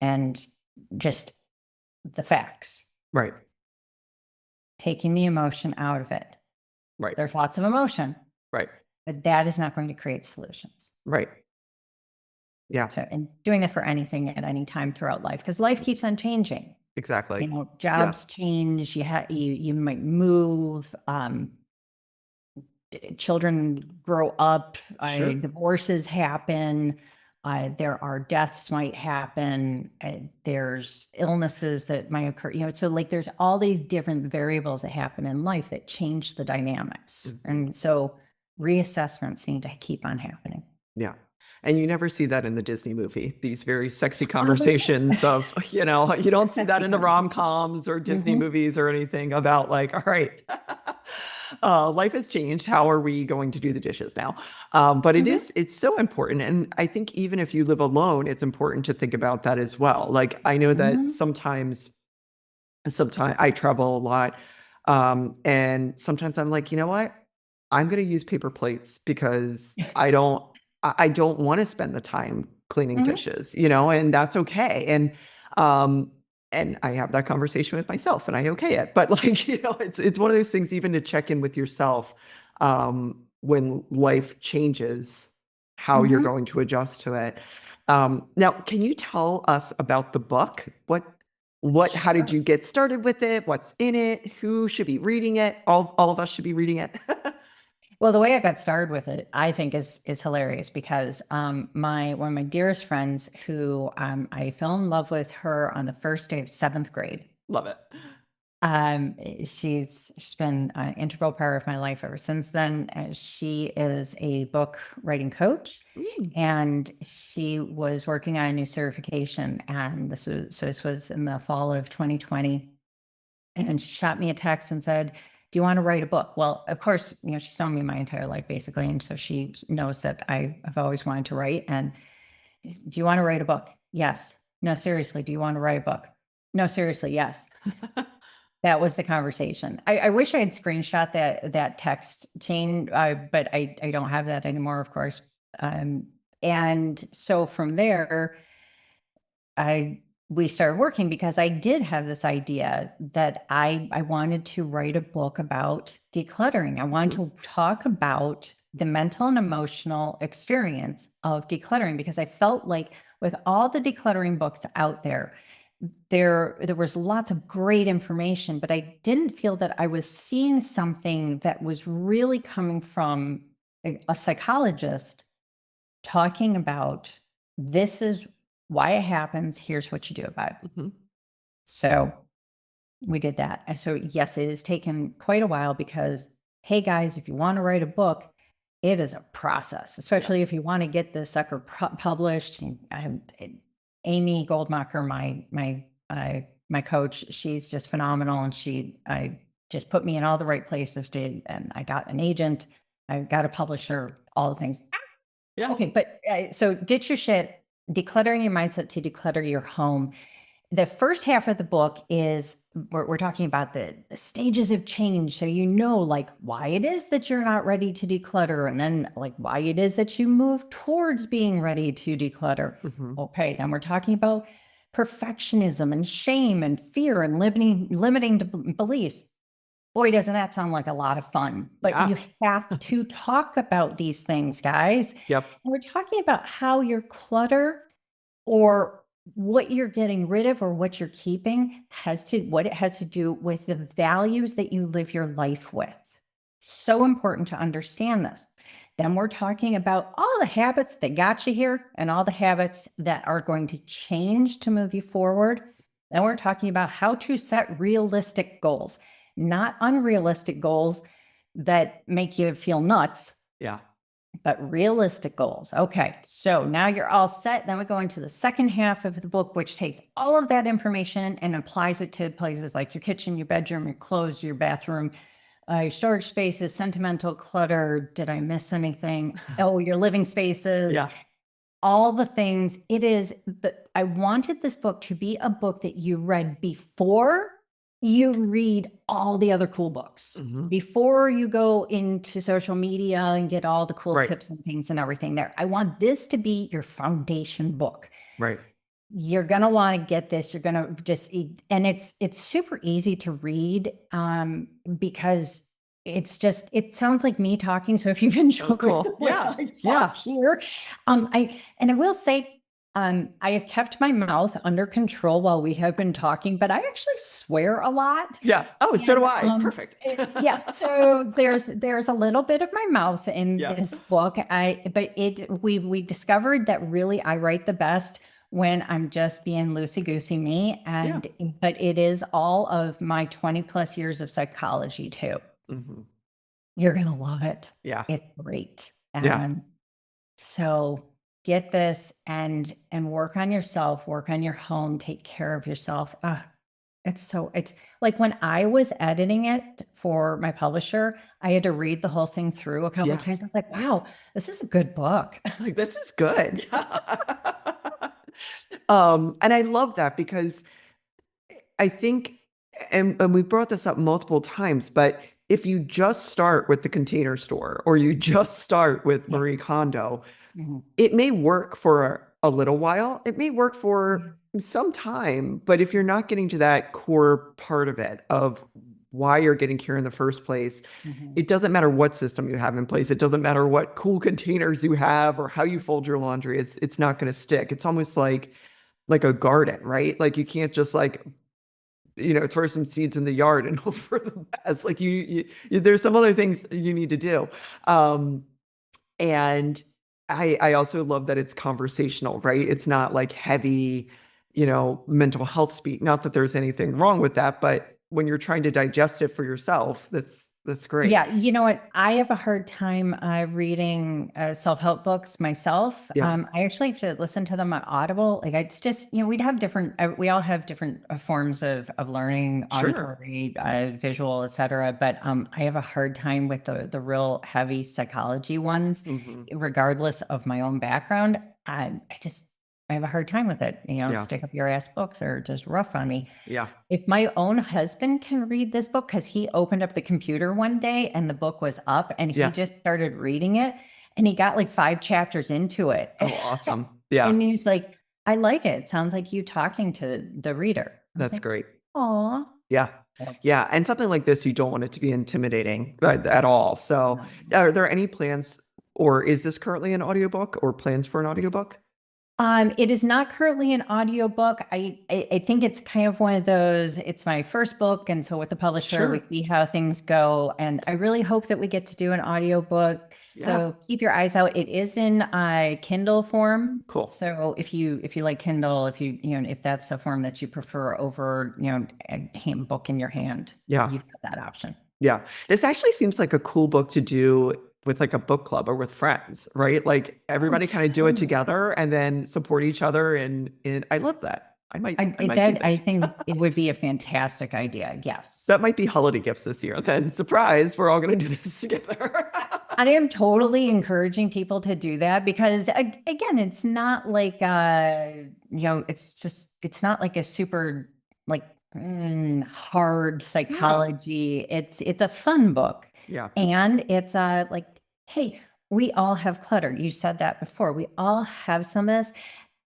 and just the facts, Right. taking the emotion out of it. Right. There's lots of emotion, Right. but that is not going to create solutions. Right. Yeah. So, and doing that for anything at any time throughout life, because life keeps on changing. Exactly. Yeah. Jobs change. You might move. Children grow up. Sure. Divorces happen. There are deaths might happen. There's illnesses that might occur. So like there's all these different variables that happen in life that change the dynamics, Mhm. and so reassessments need to keep on happening. Yeah. And you never see that in the Disney movie, these very sexy conversations of, you don't see that Sexy in the conversations. rom-coms or Disney Mhm. movies or anything about like, all right, life has changed. How are we going to do the dishes now? But Mhm. it's so important. And I think even if you live alone, it's important to think about that as well. Like, I know that Mhm. sometimes I travel a lot. And sometimes I'm like, you know what? I'm going to use paper plates because I don't want to spend the time cleaning Mhm. dishes, and that's okay. Um, and I have that conversation with myself and I okay it. But like, it's one of those things even to check in with yourself, when life changes, how you're Mhm. going to adjust to it. Now, can you tell us about the book? How did Sure. you get started with it? What's in it? Who should be reading it? All of us should be reading it. Well, the way I got started with it, I think is hilarious because my one of my dearest friends, who I fell in love with her on the first day of seventh grade. Love it. She's been an integral part of my life ever since then. She is a book writing coach, Mm, and she was working on a new certification. And this was in the fall of 2020. And she shot me a text and said, "Do you want to write a book?" Well, of course, she's known me my entire life basically, and so she knows that I have always wanted to write. And do you want to write a book? Yes. No, seriously. Do you want to write a book? No, seriously. Yes. That was the conversation. I wish I had screenshot that text chain, but I don't have that anymore, of course. And so from there, I we started working because I did have this idea that I wanted to write a book about decluttering. I wanted to talk about the mental and emotional experience of decluttering, because I felt like with all the decluttering books out there, there was lots of great information, but I didn't feel that I was seeing something that was really coming from a psychologist talking about, this is why it happens, here's what you do about it. Mhm. So we did that. And so, yes, it has taken quite a while because, hey guys, if you want to write a book, it is a process, especially if you want to get the sucker published. And Amy Goldmacher, my coach, she's just phenomenal, and I just put me in all the right places. And I got an agent, I got a publisher, all the things. Yeah. Okay, but so ditch your shit, decluttering your mindset to declutter your home. The first half of the book is we're talking about the stages of change. So you know, like, why it is that you're not ready to declutter, and then like why it is that you move towards being ready to declutter. Mhm. Okay, then we're talking about perfectionism and shame and fear and limiting beliefs. Boy, doesn't that sound like a lot of fun, but Yeah. you have to talk about these things, guys. Yep. And we're talking about how your clutter, or what you're getting rid of or what you're keeping, what it has to do with the values that you live your life with. So important to understand this. Then we're talking about all the habits that got you here and all the habits that are going to change to move you forward. Then we're talking about how to set realistic goals, not unrealistic goals that make you feel nuts, Yeah. but realistic goals. Okay, so now you're all set. Then we go into the second half of the book, which takes all of that information and applies it to places like your kitchen, your bedroom, your clothes, your bathroom, your storage spaces, sentimental clutter. Did I miss anything? Oh, your living spaces. Yeah. All the things. I wanted this book to be a book that you read before you read all the other cool books, Mhm. before you go into social media and get all the cool Right. tips and things and everything there. I want this to be your foundation book. Right. You're going to want to get this. You're going to and it's super easy to read, because it sounds like me talking. So if you've enjoyed Oh, cool. the way Yeah. I Yeah. talk here, I will say, I have kept my mouth under control while we have been talking, but I actually swear a lot. Yeah. Oh, so do And, I. Perfect. yeah, so there's a little bit of my mouth in Yeah. this book. We discovered that really I write the best when I'm just being loosey-goosey me. But it is all of my 20 plus years of psychology too. Mhm. You're gonna love it. Yeah. It's great. Yeah. So get this and work on yourself, work on your home, take care of yourself. It's like when I was editing it for my publisher, I had to read the whole thing through a couple of Yeah. times. I was like, wow, this is a good book. Like, this is good. And I love that because I think, and we brought this up multiple times, but if you just start with the Container Store or you just start with Yeah. Marie Kondo, Mhm. it may work for a little while. It may work for some time, but if you're not getting to that core part of it, of why you're getting here in the first place, Mhm. it doesn't matter what system you have in place. It doesn't matter what cool containers you have or how you fold your laundry. It's not going to stick. It's almost like a garden, right? Like you can't just throw some seeds in the yard and hope for the best. Like there's some other things you need to do. And I also love that it's conversational, right? It's not like heavy, mental health speak. Not that there's anything wrong with that, but when you're trying to digest it for yourself, that's great. Yeah, you know what? I have a hard time reading self-help books myself. Yeah. I actually have to listen to them on Audible. Like it's just, we all have different forms of learning, Sure. auditory, visual, etc. But I have a hard time with the real heavy psychology ones, Hmm. regardless of my own background. I have a hard time with it. Yeah. Stick up your ass books are just rough on me. Yeah. If my own husband can read this book, because he opened up the computer one day and the book was up and he Yeah. just started reading it and he got like 5 chapters into it. Oh, awesome. Yeah. And he's like, I like it. It sounds like you talking to the reader. I was That's like, great. "Aw." Yeah. Yeah. And something like this, you don't want it to be intimidating at all. So, No. are there any plans, or is this currently an audiobook or plans for an audiobook? It is not currently an audiobook. I think it's kind of one of those, it's my first book. And so with the publisher, we Sure. see how things go. And I really hope that we get to do an audiobook. Yeah. So keep your eyes out. It is in Kindle form. Cool. So if you like Kindle, if that's a form that you prefer over, a book in your hand, Yeah. you've got that option. Yeah. This actually seems like a cool book to do with like a book club or with friends, right? Like Oh, everybody kind of do it totally. together and then support each other. And I love that. I might do I that. think it would be a fantastic idea. Yes. That might be holiday gifts this year. Then surprise, we're all going to do this together. I am totally encouraging people to do that because again, it's not like it's not like a super like hard Yeah. psychology. It's a fun book. Yeah. And it's like, hey, we all have clutter. You said that before. We all have some of this.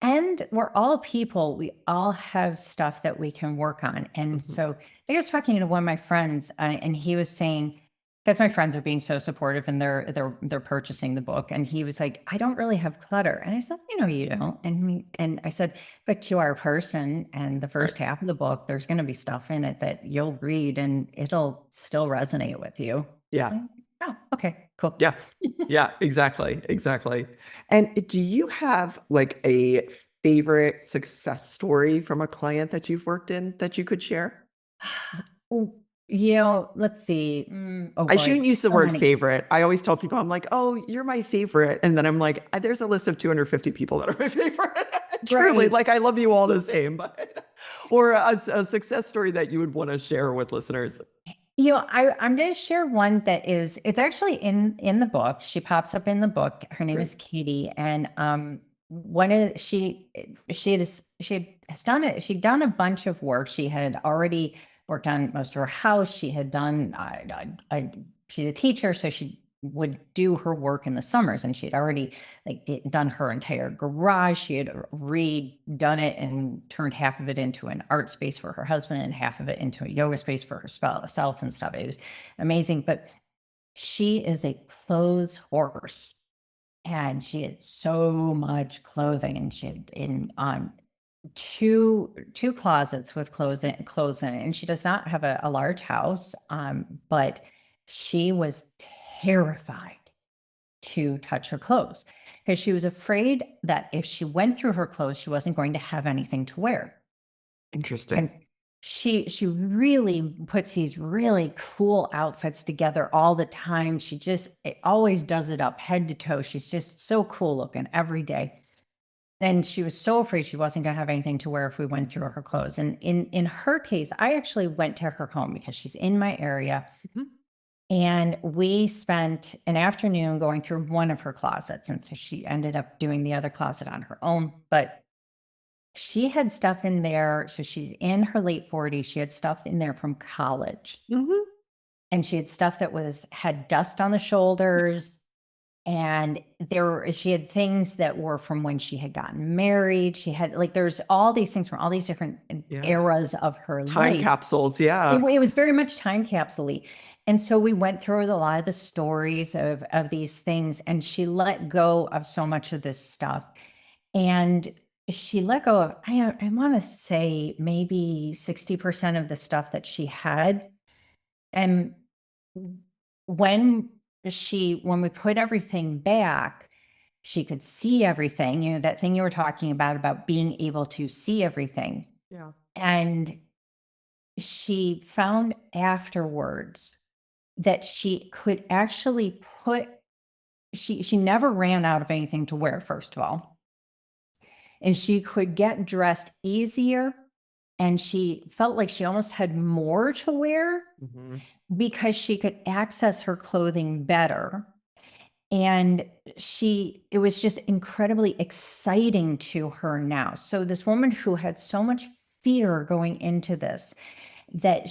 And we're all people. We all have stuff that we can work on. And Mhm. so I was talking to one of my friends, and he was saying, because my friends are being so supportive and they're purchasing the book, and he was like, I don't really have clutter. And I said, you don't. And I said, but you are a person, and the Right. first half of the book, there's going to be stuff in it that you'll read and it'll still resonate with you. Yeah. And, oh, okay, cool. Yeah. Yeah, exactly. Exactly. And do you have like a favorite success story from a client that you've worked in that you could share? Oh, let's see. Oh I boy, shouldn't use the so word many. favorite. I always tell people, I'm like, oh, you're my favorite. And then I'm like, there's a list of 250 people that are my favorite. Truly, Right. like I love you all the same, but or a success story that you would want to share with listeners. I'm going to share one that it's actually in the book. She pops up in the book. Her name Great. is Katie, and one of she'd done a bunch of work. She had already worked on most of her house. She had done she's a teacher, so she would do her work in the summers, and she'd already done her entire garage. She had redone it and turned half of it into an art space for her husband and half of it into a yoga space for herself and stuff. It was amazing. But she is a clothes horse, and she had so much clothing, and she had in on two closets with clothes in it. And she does not have a large house, but she was terrified to touch her clothes because she was afraid that if she went through her clothes, she wasn't going to have anything to wear. Interesting. And she really puts these really cool outfits together all the time. She just always does it up head to toe. She's just so cool looking every day. And she was so afraid she wasn't going to have anything to wear if we went through her clothes. And in her case, I actually went to her home because she's in my area. Mhm. And we spent an afternoon going through one of her closets. And so she ended up doing the other closet on her own. But she had stuff in there. So she's in her late 40s. She had stuff in there from college. Mhm. And she had stuff that had dust on the shoulders. And she had things that were from when she had gotten married. She had there's all these things from all these different Yeah. eras of her Time life. capsules. It, Yeah. it was very much time capsule-y. And so we went through a lot of the stories of these things, and she let go of so much of this stuff. And she let go of, I want to say maybe 60% of the stuff that she had. And when when we put everything back, she could see everything, that thing you were talking about being able to see everything. Yeah. And she found afterwards that she could actually she never ran out of anything to wear, first of all. And she could get dressed easier. And she felt like she almost had more to wear Mhm. because she could access her clothing better. And it was just incredibly exciting to her now. So this woman who had so much fear going into this, that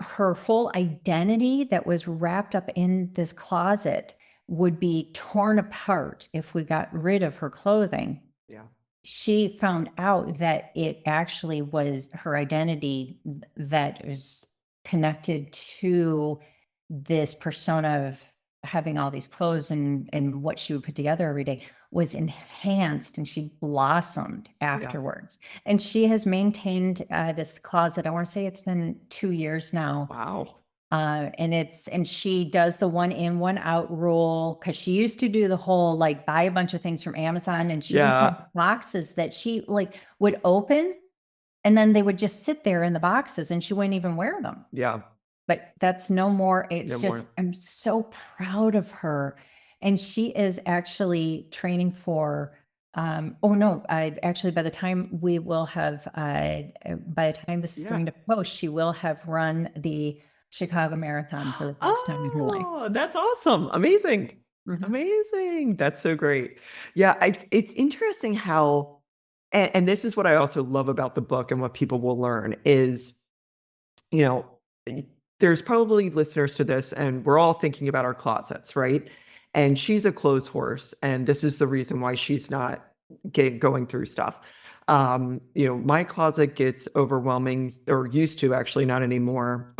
her whole identity that was wrapped up in this closet would be torn apart if we got rid of her clothing. Yeah. she found out that it actually was her identity that was connected to this persona of having all these clothes and what she would put together every day was enhanced, and she blossomed Yeah. afterwards. And she has maintained this closet. I want to say it's been 2 years now. Wow. And she does the one in, one out rule, because she used to do the whole like buy a bunch of things from Amazon, and she used to Yeah. have boxes that she like would open, and then they would just sit there in the boxes and she wouldn't even wear them. Yeah. But that's no more. No It's just, more. I'm so proud of her. And she is actually training for, oh no, I actually, by the time we will have, by the time this is Yeah. going to post, she will have run the Chicago Marathon for the first time in her life. Oh, that's awesome. Amazing. Mhm. Amazing. That's so great. Yeah, it's interesting how, and this is what I also love about the book and what people will learn is, you know, there's probably listeners to this, and we're all thinking about our closets, right? And she's a clothes horse, and this is the reason why she's not going through stuff. My closet gets overwhelming, or used to, actually, not anymore.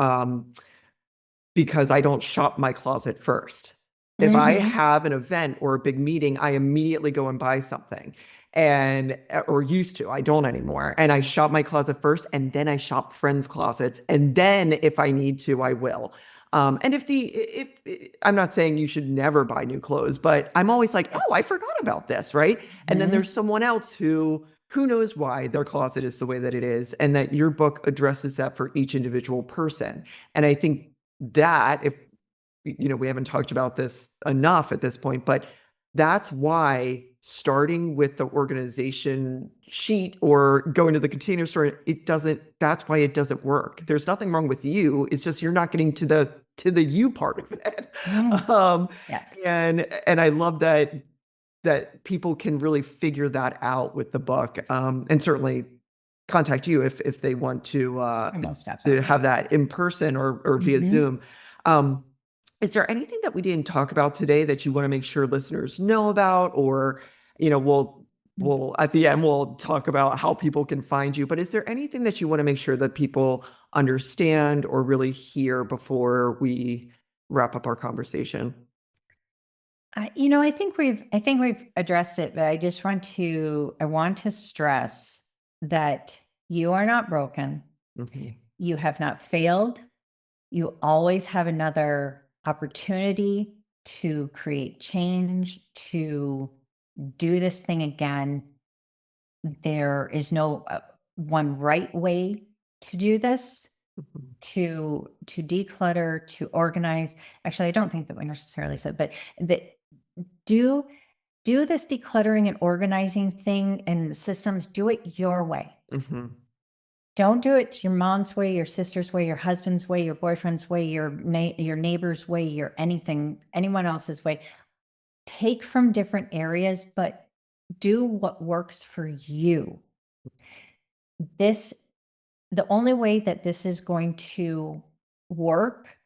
Because I don't shop my closet first. If I Mhm. have an event or a big meeting, I immediately go and buy something. And or used to, I don't anymore. And I shop my closet first, and then I shop friends' closets. And then if I need to, I will. And if I'm not saying you should never buy new clothes, but I'm always like, oh, I forgot about this, right? And then there's Mhm. someone else who knows why their closet is the way that it is, and that your book addresses that for each individual person. And I think that, if we haven't talked about this enough at this point, but that's why starting with the organization sheet or going to the container store, that's why it doesn't work. There's nothing wrong with you. It's just you're not getting to the you part of it. Mhm. Um, Yes. and I love that people can really figure that out with the book. And certainly contact you if they want Most to have definitely. that in person or via Mhm. Zoom. Um, is there anything that we didn't talk about today that you want to make sure listeners know about? Or, we'll at the end we'll talk about how people can find you. But is there anything that you want to make sure that people understand or really hear before we wrap up our conversation? I think we've addressed it, but I want to stress that you are not broken. Mhm. You have not failed. You always have another opportunity to create change, to do this thing again. There is no one right way to do this, Mhm. to declutter, to organize. Actually, I don't think that we necessarily said, but that do do this decluttering and organizing thing and the systems, do it your way. Mhm. Don't do it your mom's way, your sister's way, your husband's way, your boyfriend's way, your neighbor's way, anyone else's way. Take from different areas, but do what works for you. This The only way that this is going to work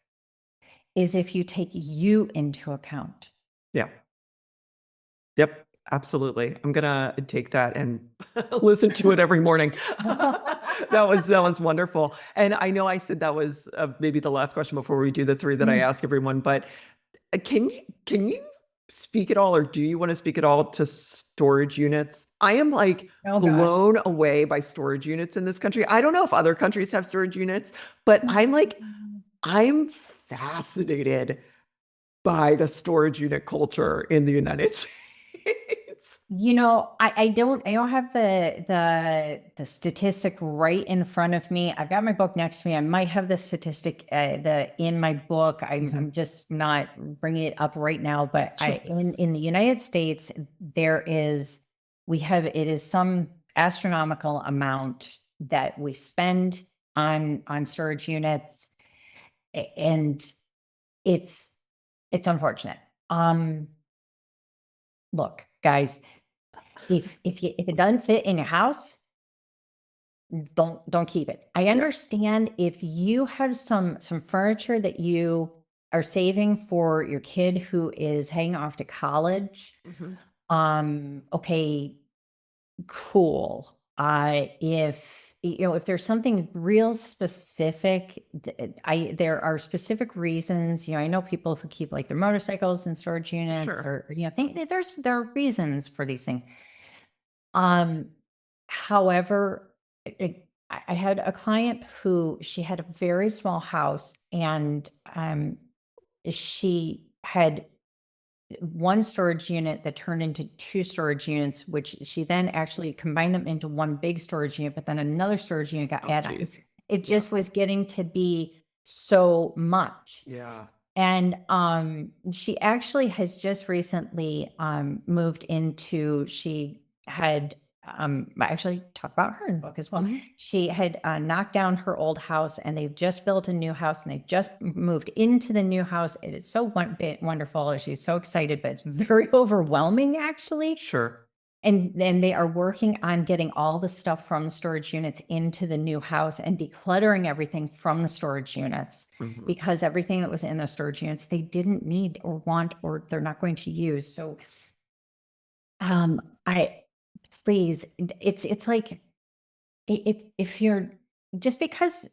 is if you take you into account. Yeah. Yep, absolutely. I'm gonna take that and listen to it every morning. That was wonderful. And I know I said that was maybe the last question before we do the three that I Mm. ask everyone, but can you speak at all, or do you want to speak at all to storage units? I am like Oh gosh. blown away by storage units in this country. I don't know if other countries have storage units, but I'm fascinated by the storage unit culture in the United States. I don't have the statistic right in front of me. I've got my book next to me. I might have the statistic the in my book. I'm Mhm. I'm just not bringing it up right now, but Sure. in the United States there is it is some astronomical amount that we spend on storage units, and it's it's unfortunate. Um Look, guys, if it doesn't fit in your house, don't keep it. I Yeah. understand if you have some furniture that you are saving for your kid who is heading off to college. Mhm. Okay, cool. If there's something real specific, there are specific reasons. I know people who keep like their motorcycles in storage units, Sure. or there are reasons for these things. However, I had a client who she had a very small house, and she had one storage unit that turned into two storage units, which she then actually combined them into one big storage unit, but then another storage unit got Oh, added on. geez. It just was getting to be so much. Yeah. And she actually has just recently moved into, she had I actually talk about her in the book as well. She had knocked down her old house, and they've just built a new house, and they've just moved into the new house. It is so wonderful. She's so excited, but it's very overwhelming actually. Sure. And then they are working on getting all the stuff from the storage units into the new house and decluttering everything from the storage units, because everything that was in the storage units they didn't need or want, or they're not going to use. So I please, it's like, if you're, just because,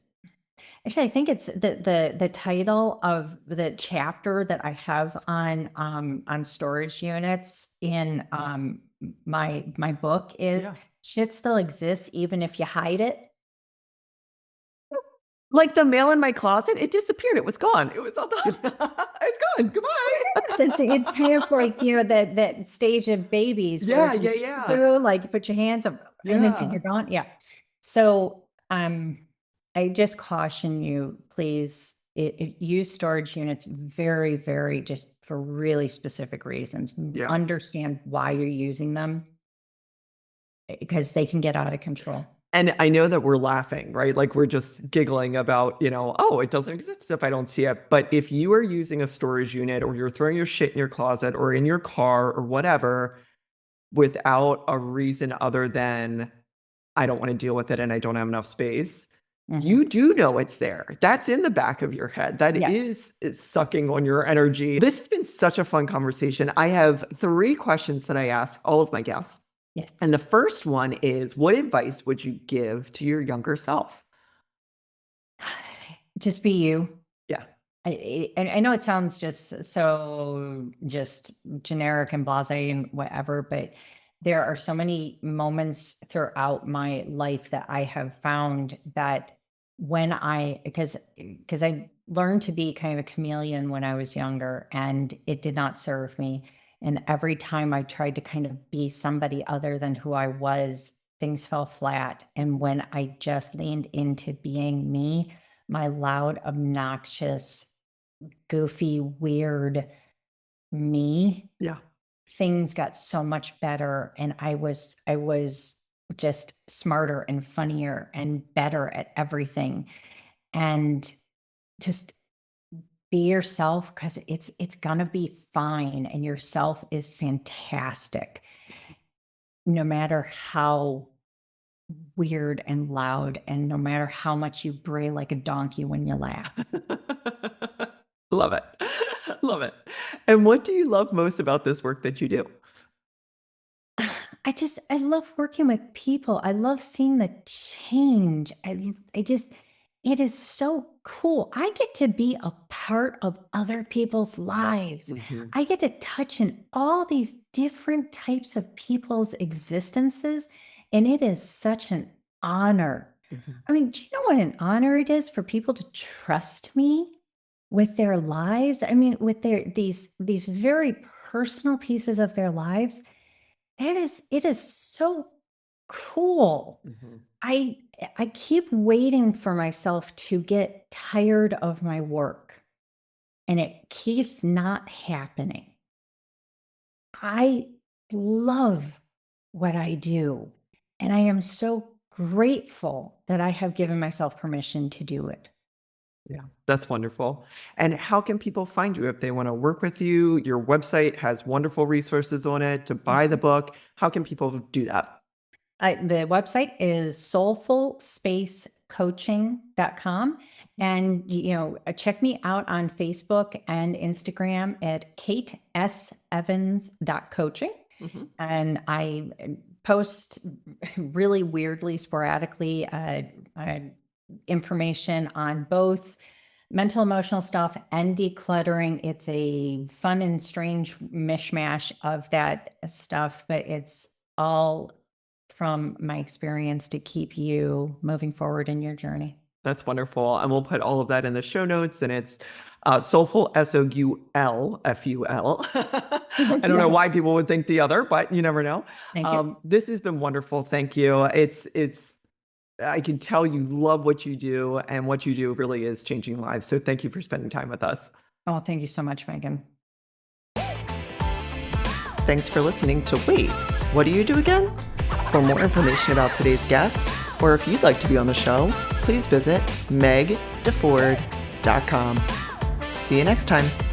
actually I think it's the title of the chapter that I have on storage units in my book is Yeah. shit still exists even if you hide it. Like the mail in my closet, it disappeared. It was gone. It was all done. It's gone. Goodbye. It's kind of like, that stage of babies where Yeah, it's yeah, just yeah. through, like you put your hands up and then Yeah. you're gone. Yeah. So I just caution you, please, use storage units very, very, just for really specific reasons. Yeah. Understand why you're using them, because they can get out of control. And I know that we're laughing, right? Like we're just giggling about, oh, it doesn't exist if I don't see it. But if you are using a storage unit, or you're throwing your shit in your closet or in your car or whatever, without a reason other than I don't want to deal with it and I don't have enough space, you do know it's there. That's in the back of your head. That Yes. is sucking on your energy. This has been such a fun conversation. I have 3 questions that I ask all of my guests. Yes. And the first one is, what advice would you give to your younger self? Just be you. Yeah. I know it sounds just so just generic and blasé and whatever, but there are so many moments throughout my life that I have found that because I learned to be kind of a chameleon when I was younger, and it did not serve me. And every time I tried to kind of be somebody other than who I was, things fell flat. And when I just leaned into being me, my loud, obnoxious, goofy, weird me, Yeah. things got so much better. And I was just smarter and funnier and better at everything. And just be yourself, because it's gonna be fine. And yourself is fantastic, no matter how weird and loud, and no matter how much you bray like a donkey when you laugh. Love it. Love it. And what do you love most about this work that you do? I love working with people. I love seeing the change. It is so cool. I get to be a part of other people's lives. I get to touch in all these different types of people's existences. And it is such an honor. I mean, do you know what an honor it is for people to trust me with their lives? I mean, with these very personal pieces of their lives. It is so cool. I keep waiting for myself to get tired of my work, and it keeps not happening. I love what I do, and I am so grateful that I have given myself permission to do it. Yeah, that's wonderful. And how can people find you if they want to work with you? Your website has wonderful resources on it to buy the book. How can people do that? The website is soulfulspacecoaching.com. And, check me out on Facebook and Instagram at katesevans.coaching. And I post really weirdly, sporadically, information on both mental emotional stuff and decluttering. It's a fun and strange mishmash of that stuff, but it's all from my experience to keep you moving forward in your journey. That's wonderful. And we'll put all of that in the show notes. And it's Soulful, Soulful. I don't know why Yes. people would think the other, but you never know. Thank you. This has been wonderful. Thank you. I can tell you love what you do, and what you do really is changing lives. So thank you for spending time with us. Oh, thank you so much, Megan. Thanks for listening to Wait, What Do You Do Again? For more information about today's guest, or if you'd like to be on the show, please visit megdeford.com. See you next time.